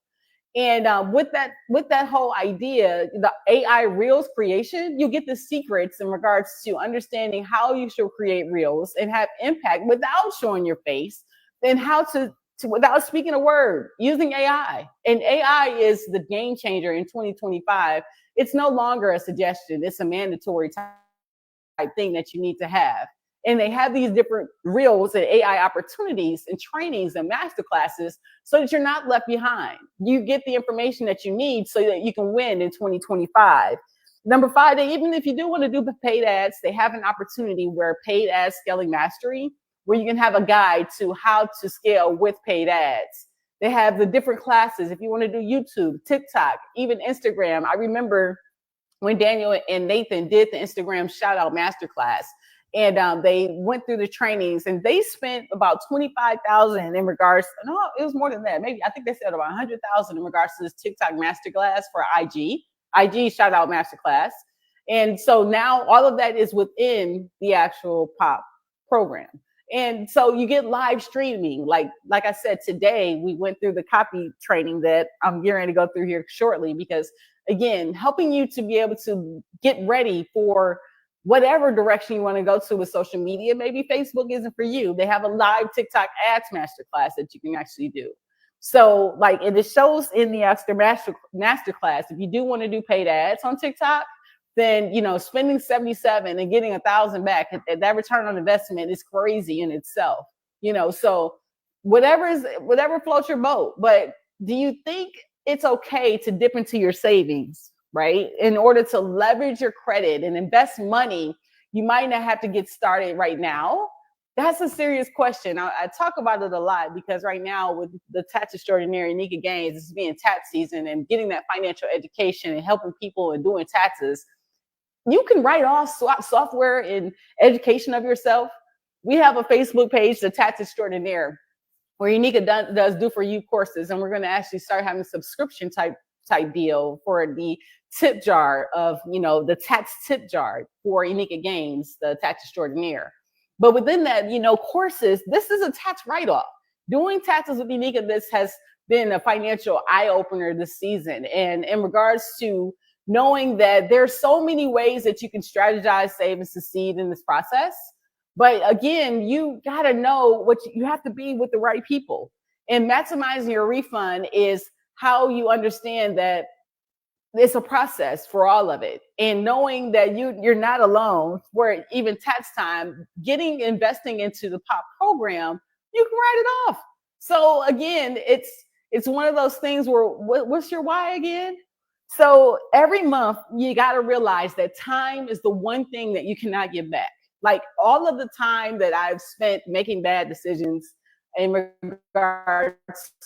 And with that whole idea, the AI Reels creation, you get the secrets in regards to understanding how you should create Reels and have impact without showing your face, and how to without speaking a word, using AI. And AI is the game changer in 2025. It's no longer a suggestion. It's a mandatory type thing that you need to have. And they have these different reels and AI opportunities and trainings and masterclasses so that you're not left behind. You get the information that you need so that you can win in 2025. Number 5, even if you do want to do paid ads, they have an opportunity where Paid Ads Scaling Mastery, where you can have a guide to how to scale with paid ads. They have the different classes. If you want to do YouTube, TikTok, even Instagram. I remember when Daniel and Nathan did the Instagram shout out masterclass, And they went through the trainings, and they spent about 25,000 in regards. No, it was more than that. Maybe I think they said about 100,000 in regards to this TikTok masterclass for IG. IG shout out masterclass. And so now all of that is within the actual POP program. And so you get live streaming. Like I said, today we went through the copy training that I'm getting ready to go through here shortly, because again, helping you to be able to get ready for whatever direction you want to go to with social media. Maybe Facebook isn't for you. They have a live TikTok ads masterclass that you can actually do. So like, and it shows in the masterclass, if you do want to do paid ads on TikTok, then, you know, spending 77 and getting 1,000 back, that return on investment is crazy in itself, you know. So whatever floats your boat. But do you think it's okay to dip into your savings, right, in order to leverage your credit and invest money? You might not have to get started right now. That's a serious question. I talk about it a lot, because right now with the Tax Extraordinaire Unique Gains, it's being tax season, and getting that financial education and helping people and doing taxes. You can write off software and education of yourself. We have a Facebook page, the Tax Extraordinaire, where Unica does do for you courses, and we're going to actually start having a subscription type deal for the tip jar of, you know, the tax tip jar for Unica Gains, the Tax Extraordinaire. But within that, you know, courses, this is a tax write-off. Doing taxes with Unica, this has been a financial eye-opener this season. And in regards to knowing that there's so many ways that you can strategize, save, and succeed in this process. But again, you got to know what you have to be with the right people. And maximizing your refund is how you understand that it's a process for all of it. And knowing that you're not alone for even tax time, investing into the POP program, you can write it off. So again, it's one of those things where, what's your why again? So every month, you got to realize that time is the one thing that you cannot get back. Like all of the time that I've spent making bad decisions in regards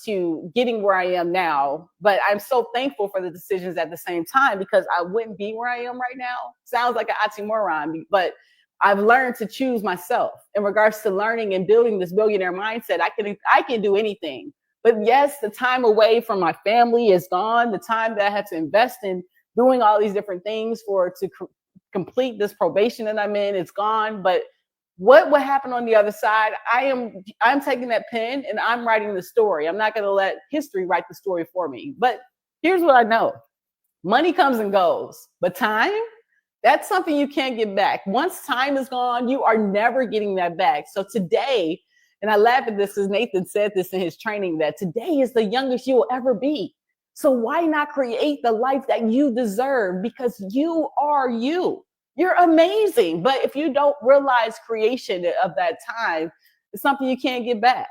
to getting where I am now, but I'm so thankful for the decisions at the same time, because I wouldn't be where I am right now. Sounds like an oxymoron, but I've learned to choose myself in regards to learning and building this billionaire mindset. I can do anything. But yes, the time away from my family is gone. The time that I had to invest in doing all these different things to complete this probation that I'm in, it's gone. But what will happen on the other side? I'm taking that pen and I'm writing the story. I'm not going to let history write the story for me. But here's what I know. Money comes and goes, but time, that's something you can't get back. Once time is gone, you are never getting that back. So today, and I laugh at this, as Nathan said this in his training, that today is the youngest you will ever be. So why not create the life that you deserve? Because you are you. You're amazing. But if you don't realize creation of that time, it's something you can't get back.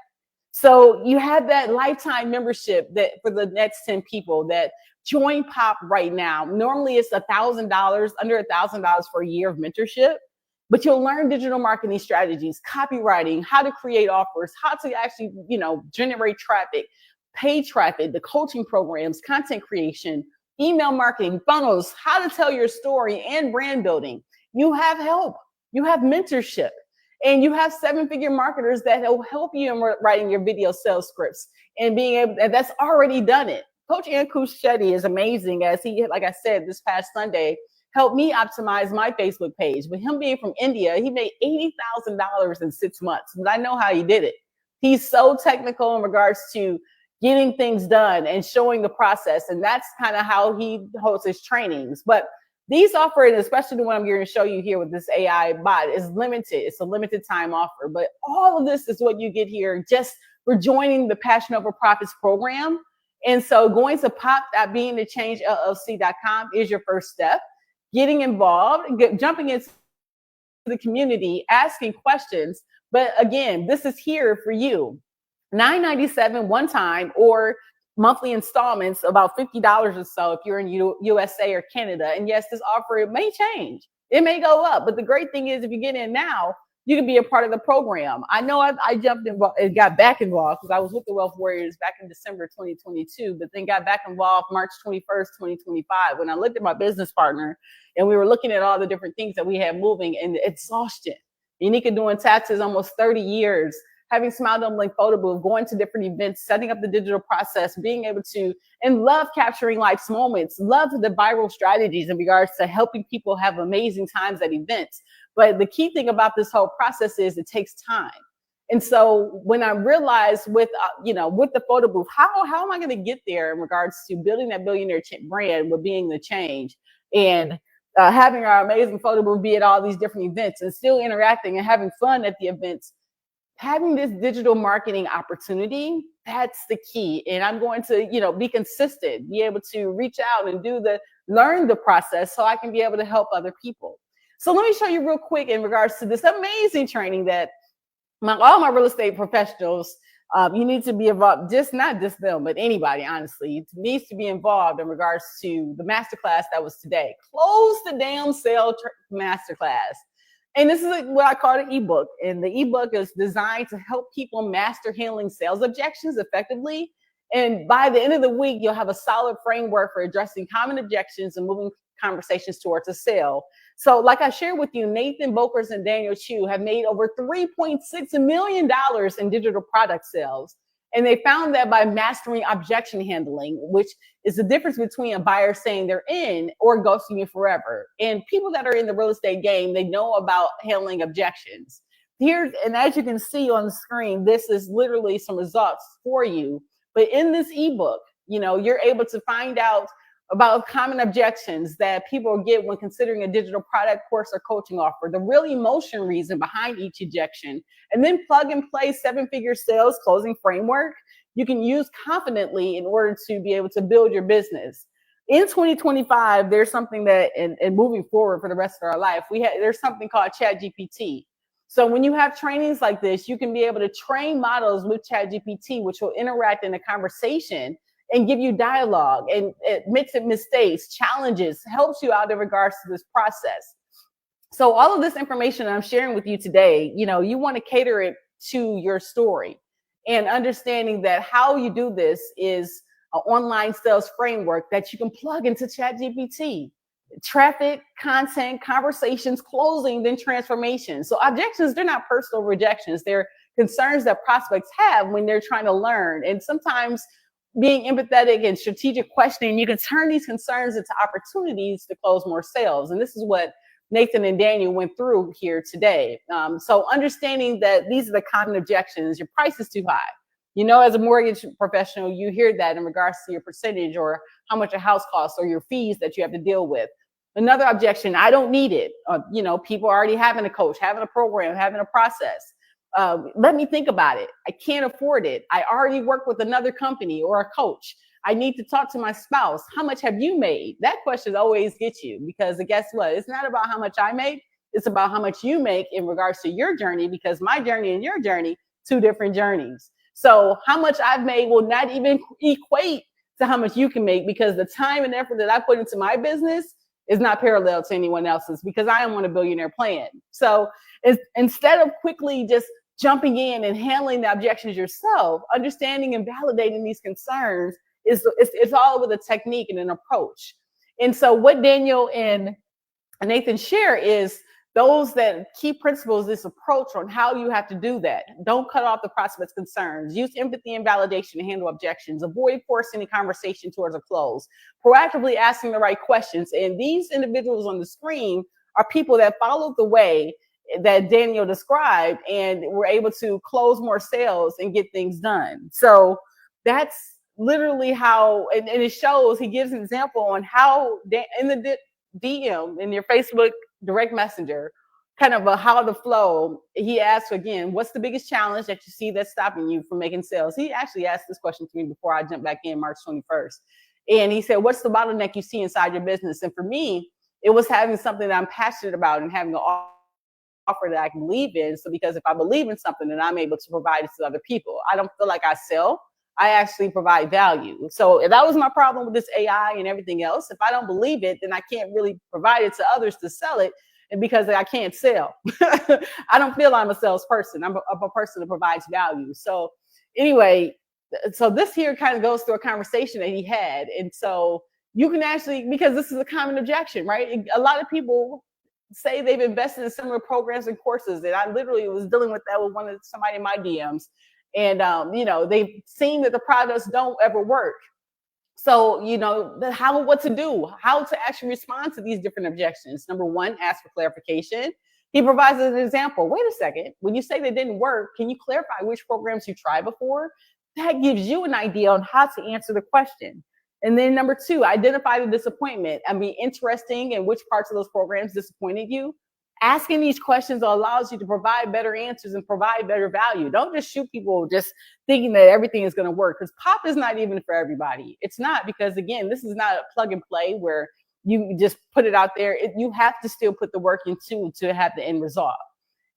So you have that lifetime membership that for the next 10 people that join POP right now. Normally it's $1,000, under $1,000 for a year of mentorship. But you'll learn digital marketing strategies, copywriting, how to create offers, how to actually, you know, generate traffic, paid traffic, the coaching programs, content creation, email marketing, funnels, how to tell your story, and brand building. You have help. You have mentorship. And you have 7-figure marketers that will help you in writing your video sales scripts and being able, and that's already done it. Coach Ankush Shetty is amazing, as he, like I said, this past Sunday, helped me optimize my Facebook page. With him being from India, he made $80,000 in 6 months. But I know how he did it. He's so technical in regards to getting things done and showing the process. And that's kind of how he holds his trainings. But these offer, and especially the one I'm going to show you here with this AI bot, is limited. It's a limited time offer. But all of this is what you get here just for joining the Passion Over Profits program. And so going to pop.beingthechangellc.com is your first step. Getting involved, jumping into the community, asking questions. But again, this is here for you. $9.97 one time, or monthly installments, about $50 or so if you're in USA or Canada. And yes, this offer, it may change. It may go up. But the great thing is, if you get in now, you can be a part of the program. I know I jumped involved and got back involved because I was with the Wealth Warriors back in December 2022, but then got back involved March 21st, 2025, when I looked at my business partner and we were looking at all the different things that we had moving, and the exhaustion. Unica doing taxes almost 30 years, having Smile Dumpling Photo Booth, going to different events, setting up the digital process, being able to, and love capturing life's moments, love the viral strategies in regards to helping people have amazing times at events. But the key thing about this whole process is it takes time. And so when I realized with the photo booth, how am I going to get there in regards to building that billionaire brand with being the change and having our amazing photo booth be at all these different events and still interacting and having fun at the events, having this digital marketing opportunity, that's the key. And I'm going to, be consistent, be able to reach out and learn the process so I can be able to help other people. So let me show you real quick in regards to this amazing training that all my real estate professionals, you need to be involved, not just them, but anybody, honestly, needs to be involved in regards to the masterclass that was today. Close the damn sale masterclass. And this is what I call an ebook. And the ebook is designed to help people master handling sales objections effectively. And by the end of the week, you'll have a solid framework for addressing common objections and moving conversations towards a sale. So like I shared with you, Nathan Bokkers and Daniel Chou have made over $3.6 million in digital product sales. And they found that by mastering objection handling, which is the difference between a buyer saying they're in or ghosting you forever. And people that are in the real estate game, they know about handling objections. And as you can see on the screen, this is literally some results for you. But in this ebook, you're able to find out about common objections that people get when considering a digital product, course, or coaching offer, the real emotion reason behind each objection, and then plug and play 7-figure sales closing framework you can use confidently in order to be able to build your business. In 2025, there's something that, and moving forward for the rest of our life, there's something called ChatGPT. So when you have trainings like this, you can be able to train models with ChatGPT, which will interact in a conversation and give you dialogue, and it makes it mistakes, challenges, helps you out in regards to this process. So all of this information I'm sharing with you today, you want to cater it to your story, and understanding that how you do this is an online sales framework that you can plug into ChatGPT. Traffic, content, conversations, closing, then transformation. So objections, they're not personal rejections. They're concerns that prospects have when they're trying to learn. And sometimes being empathetic and strategic questioning, you can turn these concerns into opportunities to close more sales. And this is what Nathan and Daniel went through here today. So understanding that these are the common objections, your price is too high. As a mortgage professional, you hear that in regards to your percentage or how much a house costs or your fees that you have to deal with. Another objection, I don't need it. People are already having a coach, having a program, having a process. Let me think about it. I can't afford it. I already work with another company or a coach. I need to talk to my spouse. How much have you made? That question always gets you, because guess what? It's not about how much I make. It's about how much you make in regards to your journey, because my journey and your journey, two different journeys. So how much I've made will not even equate to how much you can make, because the time and effort that I put into my business is not parallel to anyone else's, because I am on a billionaire plan. So instead of quickly just jumping in and handling the objections yourself, understanding and validating these concerns it's all with a technique and an approach. And so what Daniel and Nathan share is those that key principles, this approach on how you have to do that. Don't cut off the prospect's concerns. Use empathy and validation to handle objections. Avoid forcing the conversation towards a close. Proactively asking the right questions. And these individuals on the screen are people that followed the way that Daniel described and were able to close more sales and get things done. So that's literally how, and it shows, he gives an example on how in the DM, in your Facebook direct messenger, kind of how the flow, he asks again, what's the biggest challenge that you see that's stopping you from making sales? He actually asked this question to me before I jumped back in March 21st. And he said, what's the bottleneck you see inside your business? And for me, it was having something that I'm passionate about and having an offer that I can believe in. So because if I believe in something, then I'm able to provide it to other people. I don't feel like I sell. I actually provide value. So that was my problem with this AI and everything else. If I don't believe it, then I can't really provide it to others to sell it. And because I can't sell, I don't feel I'm a salesperson. I'm a person that provides value. So anyway, so this here kind of goes through a conversation that he had. And so you can actually, because this is a common objection, right? A lot of people say they've invested in similar programs and courses. And I literally was dealing with that with somebody in my DMs. And, they've seen that the products don't ever work. So, what to do, how to actually respond to these different objections. Number one, ask for clarification. He provides an example. Wait a second. When you say they didn't work, can you clarify which programs you tried before? That gives you an idea on how to answer the question. And then number two, identify the disappointment and be interesting in which parts of those programs disappointed you. Asking these questions allows you to provide better answers and provide better value. Don't just shoot people just thinking that everything is going to work, because pop is not even for everybody. It's not, because again, this is not a plug and play where you just put it out there. You have to still put the work into to have the end result.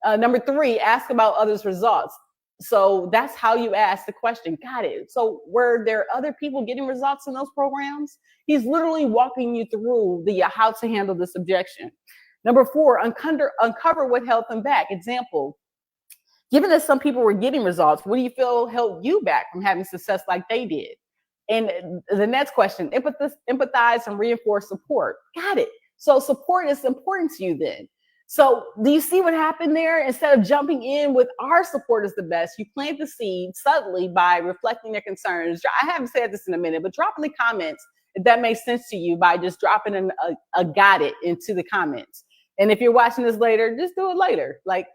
Number three, ask about others' results. So that's how you ask the question. Got it. So were there other people getting results in those programs? He's literally walking you through the how to handle this objection. Number four, uncover what held them back. Example, given that some people were getting results, what do you feel held you back from having success like they did? And the next question, empathize and reinforce support. Got it. So support is important to you then. So do you see what happened there? Instead of jumping in with our support is the best, you plant the seed subtly by reflecting their concerns. I haven't said this in a minute, but drop in the comments if that makes sense to you by just dropping a got it into the comments. And if you're watching this later, just do it later. Like,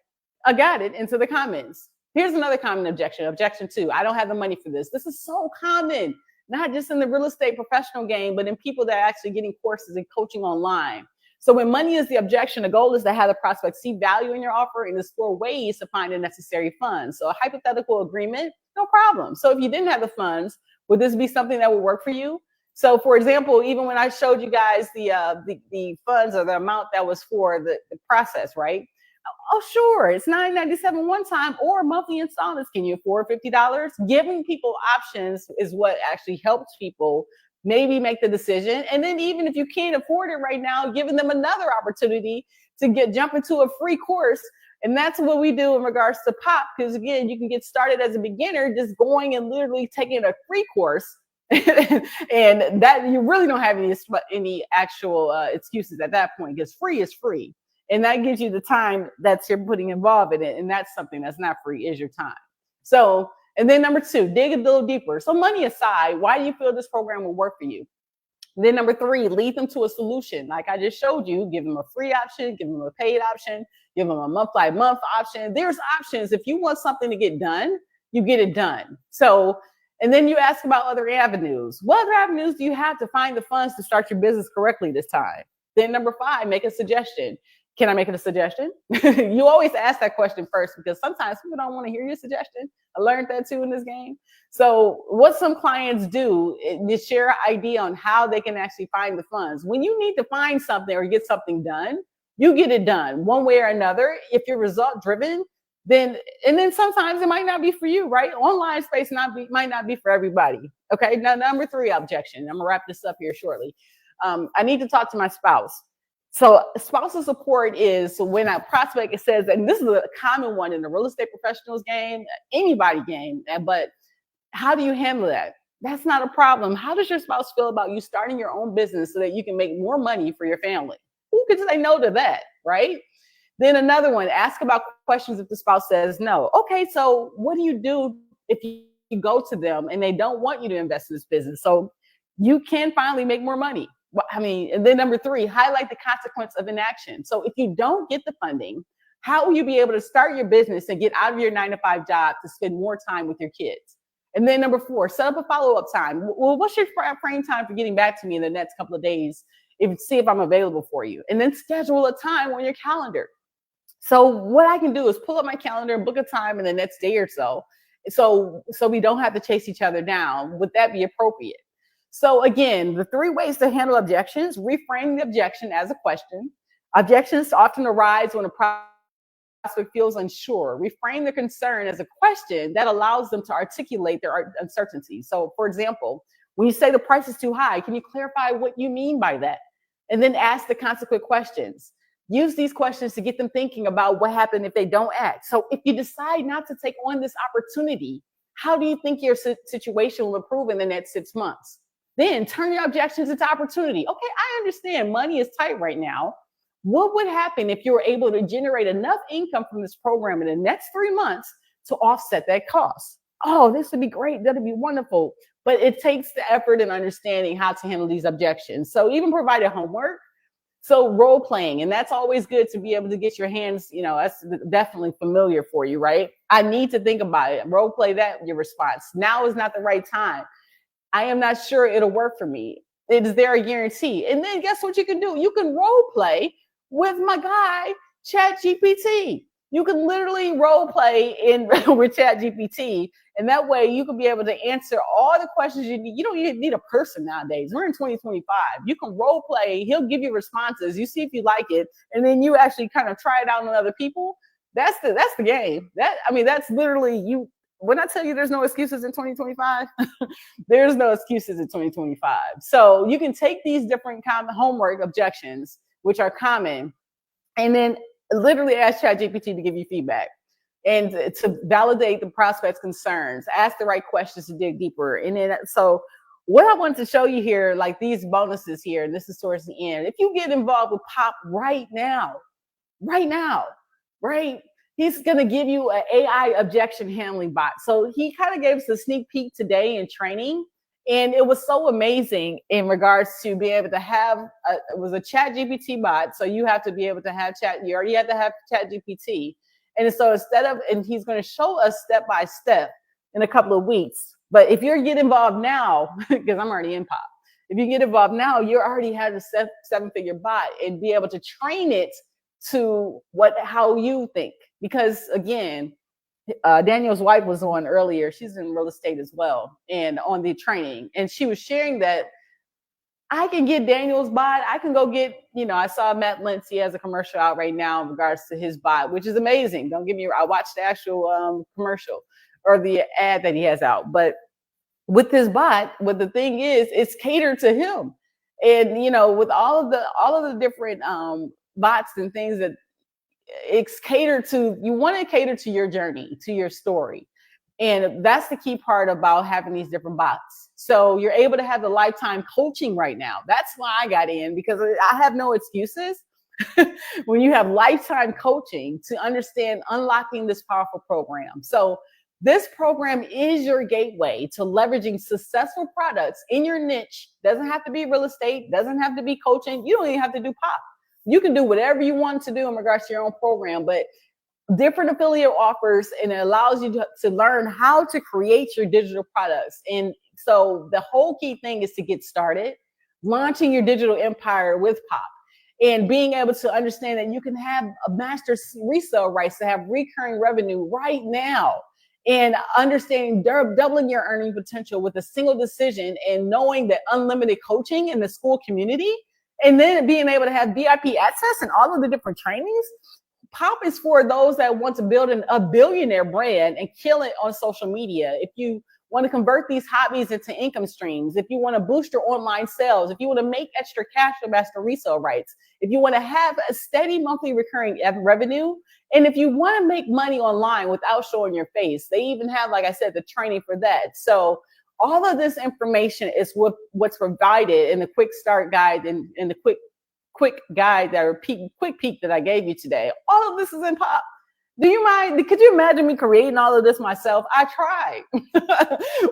I got it into the comments. Here's another common objection. Objection two, I don't have the money for this. This is so common, not just in the real estate professional game, but in people that are actually getting courses and coaching online. So when money is the objection, the goal is to have the prospect see value in your offer and explore ways to find the necessary funds. So a hypothetical agreement, no problem. So if you didn't have the funds, would this be something that would work for you? So for example, even when I showed you guys the funds or the amount that was for the process, right? Oh, sure, it's $9.97 one time or monthly installments. Can you afford $50? Giving people options is what actually helps people maybe make the decision. And then even if you can't afford it right now, giving them another opportunity to jump into a free course. And that's what we do in regards to POP, because again, you can get started as a beginner just going and literally taking a free course. And that you really don't have any actual excuses at that point, because free is free. And that gives you the time that you're putting involved in it. And that's something that's not free, is your time. So, and then number two, dig a little deeper. So money aside, why do you feel this program will work for you? And then number three, lead them to a solution. Like I just showed you, give them a free option, give them a paid option, give them a month-by-month option. There's options. If you want something to get done, you get it done. So, and then you ask about other avenues. What other avenues do you have to find the funds to start your business correctly this time? Then number five, make a suggestion. Can I make it a suggestion? You always ask that question first, because sometimes people don't want to hear your suggestion. I learned that too in this game. So what some clients do is share an idea on how they can actually find the funds. When you need to find something or get something done, you get it done one way or another. If you're result driven, then sometimes it might not be for you, right? Online space might not be for everybody. Okay, now number three objection. I'm gonna wrap this up here shortly. I need to talk to my spouse. So spousal support is when a prospect says, and this is a common one in the real estate professionals game, anybody game, but how do you handle that? That's not a problem. How does your spouse feel about you starting your own business so that you can make more money for your family? Who could say no to that, right? Then another one, ask about questions if the spouse says no. Okay, so what do you do if you go to them and they don't want you to invest in this business so you can finally make more money? And then number three, highlight the consequence of inaction. So if you don't get the funding, how will you be able to start your business and get out of your 9-to-5 job to spend more time with your kids? And then number four, set up a follow-up time. Well, what's your frame time for getting back to me in the next couple of days? See if I'm available for you. And then schedule a time on your calendar. So what I can do is pull up my calendar and book a time in the next day or so. So we don't have to chase each other down. Would that be appropriate? So again, the three ways to handle objections: reframe the objection as a question. Objections often arise when a prospect feels unsure. Reframe the concern as a question that allows them to articulate their uncertainty. So for example, when you say the price is too high, can you clarify what you mean by that? And then ask the consequent questions. Use these questions to get them thinking about what happened if they don't act. So if you decide not to take on this opportunity, how do you think your situation will improve in the next 6 months? Then turn your objections into opportunity. Okay, I understand money is tight right now. What would happen if you were able to generate enough income from this program in the next 3 months to offset that cost? Oh, this would be great. That'd be wonderful. But it takes the effort and understanding how to handle these objections. So even provided homework. So role playing, and that's always good to be able to get your hands, that's definitely familiar for you, right? I need to think about it. Role play that, your response. Now is not the right time. I am not sure it'll work for me. Is there a guarantee? And then guess what you can do? You can role play with my guy, ChatGPT. You can literally role play with ChatGPT, and that way you can be able to answer all the questions you need. You don't even need a person nowadays. We're in 2025. You can role play. He'll give you responses. You see if you like it, and then you actually kind of try it out on other people. That's the game. That's literally you. When I tell you there's no excuses in 2025, there's no excuses in 2025. So you can take these different common homework objections, which are common, and then literally ask ChatGPT to give you feedback and to validate the prospect's concerns, ask the right questions to dig deeper. And then, so what I want to show you here, like these bonuses here, and this is towards the end. If you get involved with Pop right now, he's going to give you an AI objection handling bot. So he kind of gave us a sneak peek today in training. And it was so amazing in regards to being able to have, it was a ChatGPT bot. So you have to be able to have you already have to have ChatGPT. And so and he's going to show us step by step in a couple of weeks. But if you get involved now, because I'm already in Pop, if you get involved now, you already have a seven-figure bot and be able to train it to how you think. Because again, Daniel's wife was on earlier. She's in real estate as well, and on the training, and she was sharing that I can get Daniel's bot. I can go get, I saw Matt Lentz. He has a commercial out right now in regards to his bot, which is amazing. Don't get me wrong. I watched the actual commercial or the ad that he has out. But with this bot, what the thing is, it's catered to him, and with all of the different bots and things that it's catered to, you want to cater to your journey, to your story. And that's the key part about having these different bots. So you're able to have the lifetime coaching right now. That's why I got in, because I have no excuses. When you have lifetime coaching to understand unlocking this powerful program. So this program is your gateway to leveraging successful products in your niche. Doesn't have to be real estate, doesn't have to be coaching. You don't even have to do Pop. You can do whatever you want to do in regards to your own program, but different affiliate offers, and it allows you to learn how to create your digital products. And so the whole key thing is to get started, launching your digital empire with Pop, and being able to understand that you can have a master resale rights to have recurring revenue right now, and understanding doubling your earning potential with a single decision, and knowing that unlimited coaching in the school community, and then being able to have VIP access and all of the different trainings. Pop is for those that want to build a billionaire brand and kill it on social media. If you want to convert these hobbies into income streams, if you want to boost your online sales, if you want to make extra cash to master resale rights, if you want to have a steady monthly recurring revenue, and if you want to make money online without showing your face, they even have, like I said, the training for that. So all of this information is what's provided in the quick start guide and in the quick guide quick peek that I gave you today. All of this is in Pop. Do you mind? Could you imagine me creating all of this myself? I tried.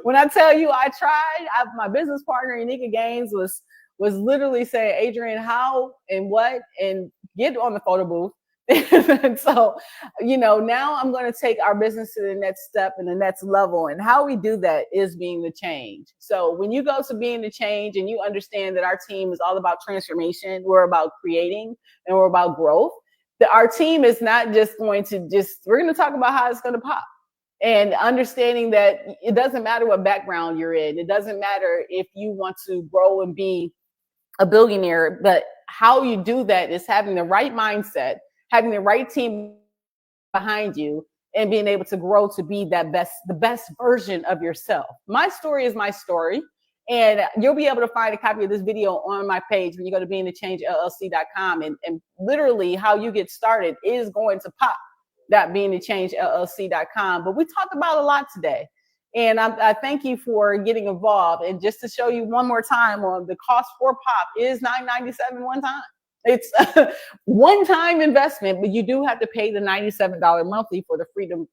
When I tell you I tried, my business partner, Unica Gaines, was literally saying, Adriane, how and what, and get on the photo booth. And so, now I'm going to take our business to the next step and the next level. And how we do that is being the change. So when you go to being the change and you understand that our team is all about transformation, we're about creating and we're about growth. Our team is not just going to we're going to talk about how it's going to pop, and understanding that it doesn't matter what background you're in. It doesn't matter if you want to grow and be a billionaire, but how you do that is having the right mindset, having the right team behind you, and being able to grow to be the best version of yourself. My story is my story, and you'll be able to find a copy of this video on my page when you go to beingthechangellc.com, and literally how you get started is going to pop.beingthechangellc.com. But we talked about a lot today, and I thank you for getting involved. And just to show you one more time, on the cost for Pop is $9.97 one time. It's a one-time investment, but you do have to pay the $97 monthly for the freedom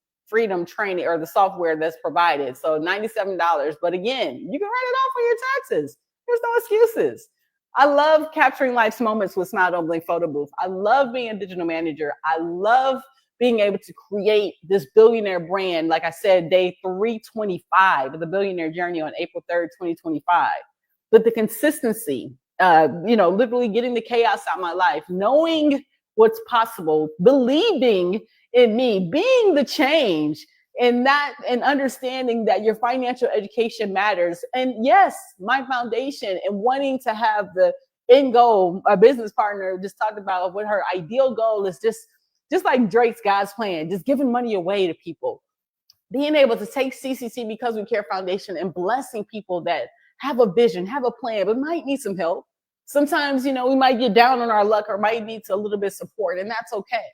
training or the software that's provided. So $97. But again, you can write it off on your taxes. There's no excuses. I love capturing life's moments with Smile Don't Blink Photo Booth. I love being a digital manager. I love being able to create this billionaire brand. Like I said, day 325 of the Billionaire Journey on April 3rd, 2025. But the consistency, literally getting the chaos out of my life, knowing what's possible, believing in me, being the change, and understanding that your financial education matters. And yes, my foundation and wanting to have the end goal, a business partner just talked about what her ideal goal is, just like Drake's God's plan, just giving money away to people. Being able to take CCC Because We Care Foundation and blessing people that have a vision, have a plan, but might need some help. Sometimes, we might get down on our luck or might need a little bit of support, and that's okay.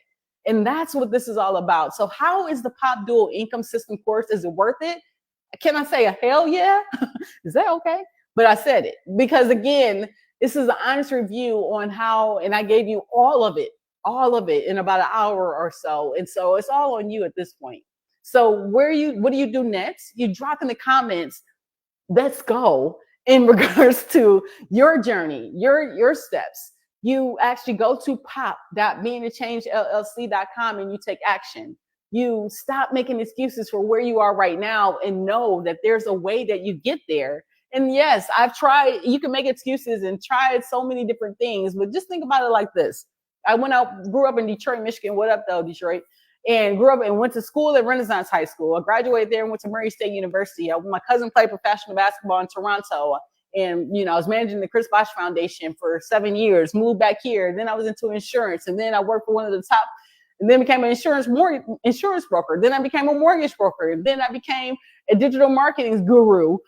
And that's what this is all about. So how is the POP Dual Income System course? Is it worth it? Can I say a hell yeah? Is that okay? But I said it because, again, this is an honest review on how, and I gave you all of it in about an hour or so. And so it's all on you at this point. So what do you do next? You drop in the comments, let's go, in regards to your journey, your steps. You actually go to pop.beingthechangellc.com and you take action. You stop making excuses for where you are right now and know that there's a way that you get there. And yes, I've tried, you can make excuses and tried so many different things, but just think about it like this. I grew up in Detroit, Michigan. What up though, Detroit? And grew up and went to school at Renaissance High School. I graduated there and went to Murray State University. My cousin played professional basketball in Toronto. And, I was managing the Chris Bosh Foundation for 7 years, moved back here. Then I was into insurance. And then I worked for one of the top, and then became an insurance broker. Then I became a mortgage broker. And then I became a digital marketing guru.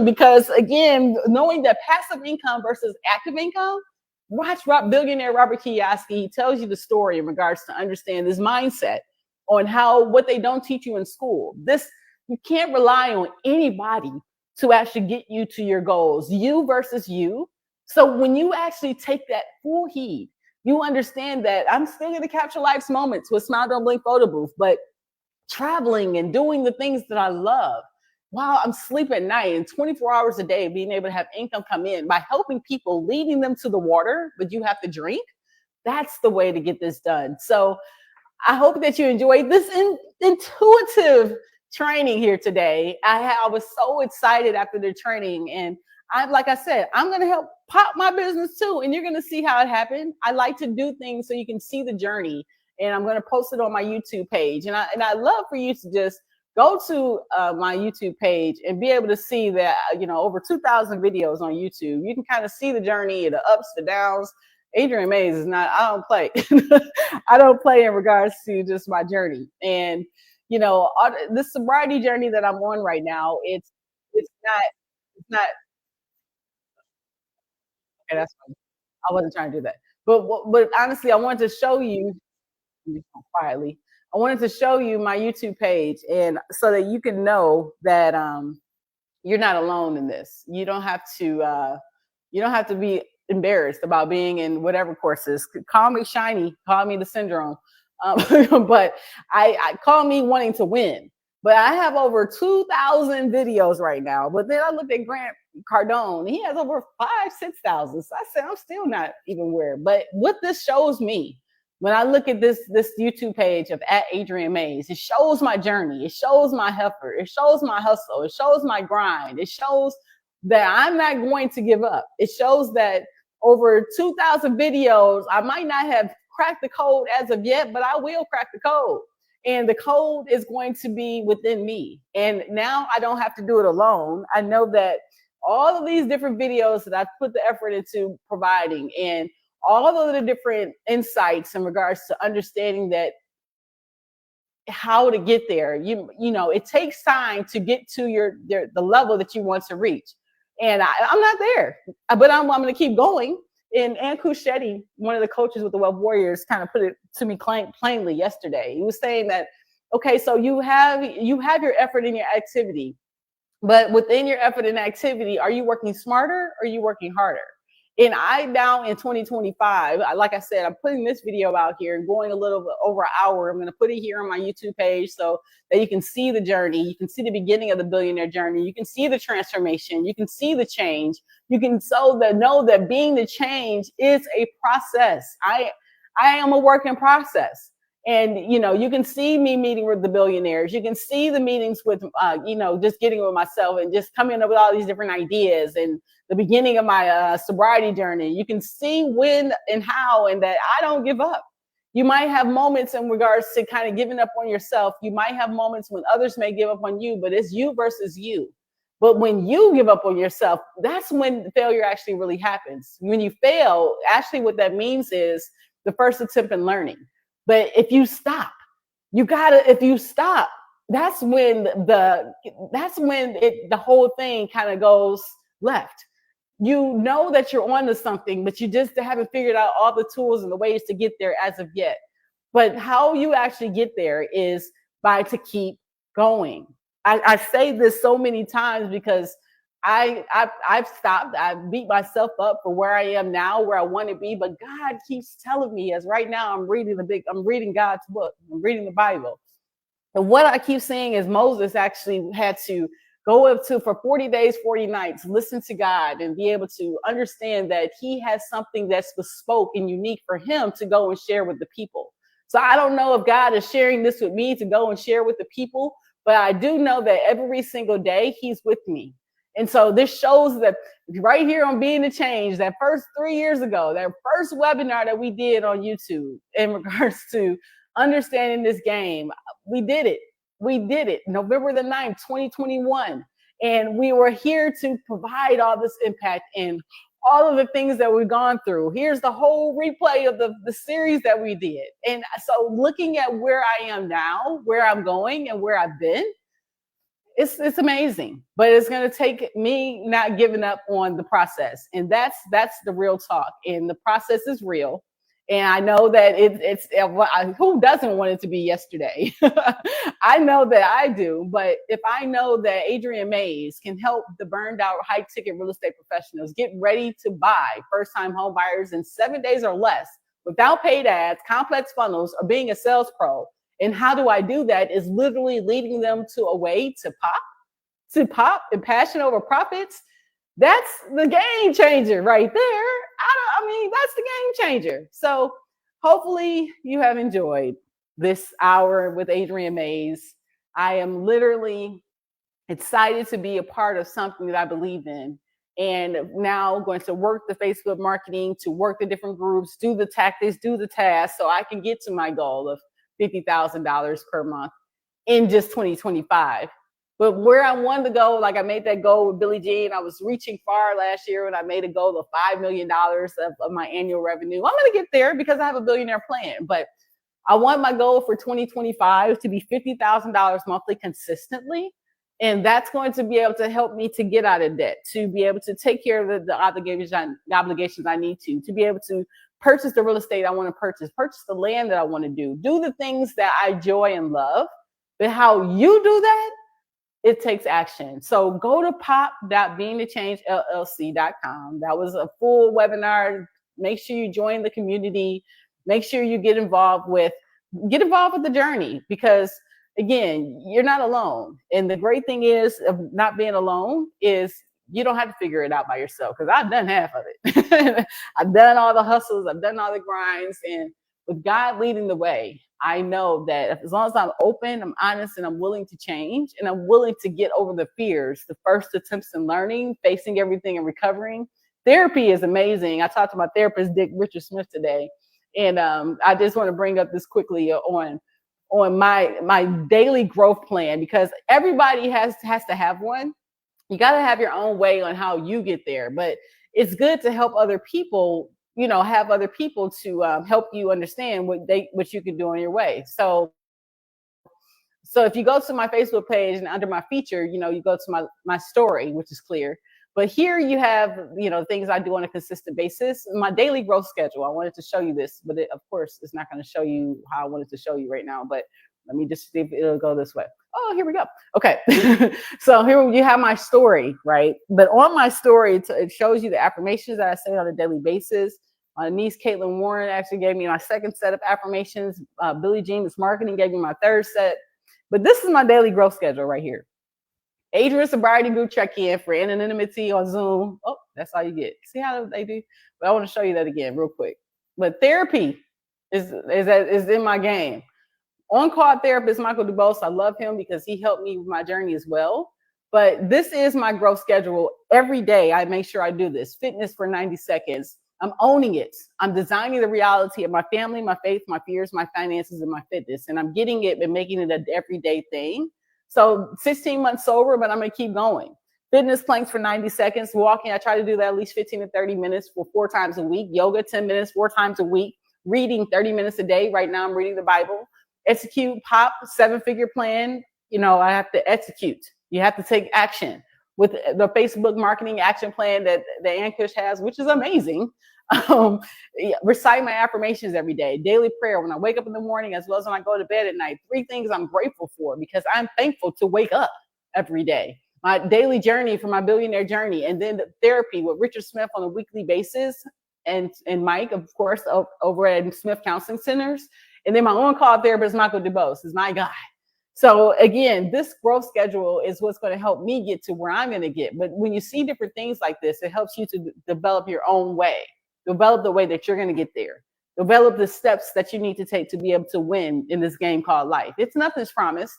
Because again, knowing that passive income versus active income, watch billionaire Robert Kiyosaki. He tells you the story in regards to understand this mindset on what they don't teach you in school. You can't rely on anybody to actually get you to your goals, you versus you. So when you actually take that full heed, you understand that I'm still going to capture life's moments with Smile Don't Blink Photo Booth, but traveling and doing the things that I love while I'm sleeping at night and 24 hours a day, being able to have income come in by helping people, leading them to the water, but you have to drink. That's the way to get this done. So I hope that you enjoyed this intuitive training here today. I was so excited after the training, and like I said, I'm going to help pop my business too, and you're going to see how it happened. I like to do things so you can see the journey, and I'm going to post it on my YouTube page. And I love for you to just go to my YouTube page and be able to see that, over 2,000 videos on YouTube. You can kind of see the journey, the ups, the downs. Adriane Mays is not, I don't play. I don't play in regards to just my journey. And, this sobriety journey that I'm on right now, it's not, okay, that's fine. I wasn't trying to do that. But honestly, I wanted to show you quietly. I wanted to show you my YouTube page, and so that you can know that you're not alone in this. You don't have to be embarrassed about being in whatever courses. Call me shiny, call me the syndrome, but I call me wanting to win. But I have over 2,000 videos right now. But then I looked at Grant Cardone, he has over 6,000. So I said, I'm still not even where. But what this shows me, when I look at this YouTube page of @Adriane Mays, it shows my journey. It shows my effort. It shows my hustle. It shows my grind. It shows that I'm not going to give up. It shows that over 2,000 videos, I might not have cracked the code as of yet, but I will crack the code. And the code is going to be within me. And now I don't have to do it alone. I know that all of these different videos that I've put the effort into providing, and all of the different insights in regards to understanding that how to get there. It takes time to get to the level that you want to reach. And I'm not there, but I'm going to keep going. And Anku Shetty, one of the coaches with the Wealth Warriors, kind of put it to me plainly yesterday. He was saying that, okay, so you have your effort in your activity, but within your effort and activity, are you working smarter or are you working harder? And I now in 2025, like I said, I'm putting this video out here and going a little bit over an hour. I'm going to put it here on my YouTube page so that you can see the journey. You can see the beginning of the billionaire journey. You can see the transformation. You can see the change. You can know that being the change is a process. I am a work in process. And, you can see me meeting with the billionaires. You can see the meetings with, just getting with myself and just coming up with all these different ideas and the beginning of my sobriety journey. You can see when and how, and that I don't give up. You might have moments in regards to kind of giving up on yourself. You might have moments when others may give up on you, but it's you versus you. But when you give up on yourself, that's when failure actually really happens. When you fail, actually what that means is the first attempt in learning. But if you stop, that's when the whole thing kind of goes left. You know that you're onto something, but you just haven't figured out all the tools and the ways to get there as of yet. But how you actually get there is to keep going. I say this so many times because I've stopped. I beat myself up for where I am now, where I want to be. But God keeps telling me, as right now I'm reading God's book. I'm reading the Bible. And what I keep saying is Moses actually had to go up to for 40 days, 40 nights, listen to God and be able to understand that he has something that's bespoke and unique for him to go and share with the people. So I don't know if God is sharing this with me to go and share with the people, but I do know that every single day he's with me. And so this shows that right here on Being the Change, that first 3 years ago, that first webinar that we did on YouTube in regards to understanding this game, we did it. We did it November the 9th, 2021. And we were here to provide all this impact and all of the things that we've gone through. Here's the whole replay of the series that we did. And so looking at where I am now, where I'm going and where I've been, it's amazing, but it's going to take me not giving up on the process. And that's the real talk. And the process is real. And I know that it's who doesn't want it to be yesterday? I know that I do. But if I know that Adriane Mays can help the burned out high ticket real estate professionals get ready to buy first time home buyers in 7 days or less without paid ads, complex funnels, or being a sales pro. And how do I do that is literally leading them to a way to pop and passion over profits. That's the game changer right there. That's the game changer. So hopefully you have enjoyed this hour with Adriane Mays. I am literally excited to be a part of something that I believe in. And now going to work the Facebook marketing, to work the different groups, do the tactics, do the tasks, so I can get to my goal of $50,000 per month in just 2025. But where I wanted to go, like I made that goal with Billie Jean. I was reaching far last year when I made a goal of $5 million of my annual revenue. I'm going to get there because I have a billionaire plan. But I want my goal for 2025 to be $50,000 monthly consistently. And that's going to be able to help me to get out of debt, to be able to take care of the obligations I need to be able to purchase the real estate I want to purchase the land that I want to do the things that I enjoy and love. But how you do that, it takes action. So go to pop.beingthechangellc.com. That was a full webinar. Make sure you join the community. Make sure you get involved with the journey, because again, you're not alone. And the great thing is of not being alone is you don't have to figure it out by yourself, because I've done half of it. I've done all the hustles. I've done all the grinds. And with God leading the way, I know that as long as I'm open, I'm honest, and I'm willing to change, and I'm willing to get over the fears, the first attempts in learning, facing everything and recovering. Therapy is amazing. I talked to my therapist, Dick Richard Smith, today. And I just want to bring up this quickly on my daily growth plan, because everybody has to have one. You got to have your own way on how you get there, but it's good to help other people, have other people to help you understand what you can do on your way. So if you go to my Facebook page and under my feature, you go to my story, which is clear. But here you have, things I do on a consistent basis. My daily growth schedule. I wanted to show you this, but of course, it's not going to show you how I wanted to show you right now. But Let me just see if it'll go this way. Oh, here we go. Okay. So here you have my story, right? But on my story, it shows you the affirmations that I say on a daily basis. My niece, Caitlin Warren, actually gave me my second set of affirmations. Billie Jean is Marketing gave me my third set. But this is my daily growth schedule right here. Adriane Sobriety group check-in for anonymity on Zoom. Oh, that's all you get. See how they do? But I want to show you that again real quick. But therapy is in my game. On-call therapist Michael DuBose, I love him because he helped me with my journey as well. But this is my growth schedule. Every day I make sure I do this. Fitness for 90 seconds. I'm owning it. I'm designing the reality of my family, my faith, my fears, my finances, and my fitness. And I'm getting it and making it an everyday thing. So 16 months sober, but I'm going to keep going. Fitness planks for 90 seconds. Walking, I try to do that at least 15 to 30 minutes for 4 times a week. Yoga, 10 minutes, 4 times a week. Reading 30 minutes a day. Right now I'm reading the Bible. Execute, pop, 7-figure plan. You know, I have to execute. You have to take action. With the Facebook marketing action plan that Ankush has, which is amazing. Recite my affirmations every day. Daily prayer when I wake up in the morning as well as when I go to bed at night. 3 things I'm grateful for because I'm thankful to wake up every day. My daily journey for my billionaire journey, and then the therapy with Richard Smith on a weekly basis, and Mike, of course, over at Smith Counseling Centers. And then my on-call therapist, Michael DuBose, is my guy. So again, this growth schedule is what's going to help me get to where I'm going to get. But when you see different things like this, it helps you to develop your own way. Develop the way that you're going to get there. Develop the steps that you need to take to be able to win in this game called life. It's nothing's promised.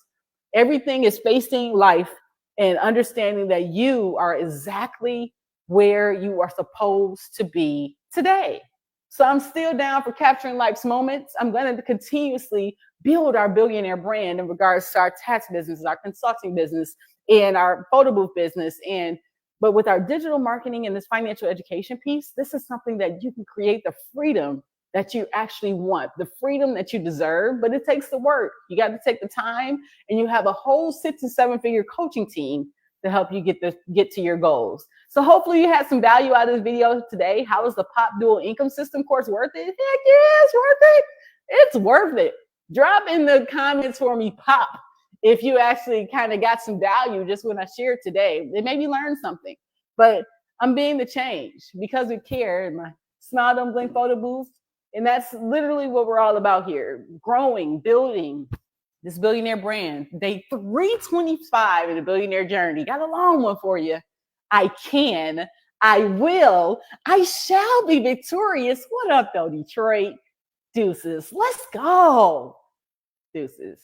Everything is facing life and understanding that you are exactly where you are supposed to be today. So I'm still down for capturing life's moments. I'm going to continuously build our billionaire brand in regards to our tax business, our consulting business, and our photo booth business. But with our digital marketing and this financial education piece, this is something that you can create the freedom that you actually want, the freedom that you deserve, but it takes the work. You got to take the time, and you have a whole 6 to 7-figure coaching team to help you get to your goals. So hopefully you had some value out of this video today. How is the POP dual income system course worth it? Heck yeah, it's worth it. It's worth it. Drop in the comments for me, POP, if you actually kind of got some value just when I shared today. It made me learn something. But I'm being the change because we care. My Smile Don't Blink photo booth. And that's literally what we're all about here. Growing, building this billionaire brand. Day 325 in the billionaire journey. Got a long one for you. I can, I will, I shall be victorious. What up, though, Detroit? Deuces. Let's go. Deuces.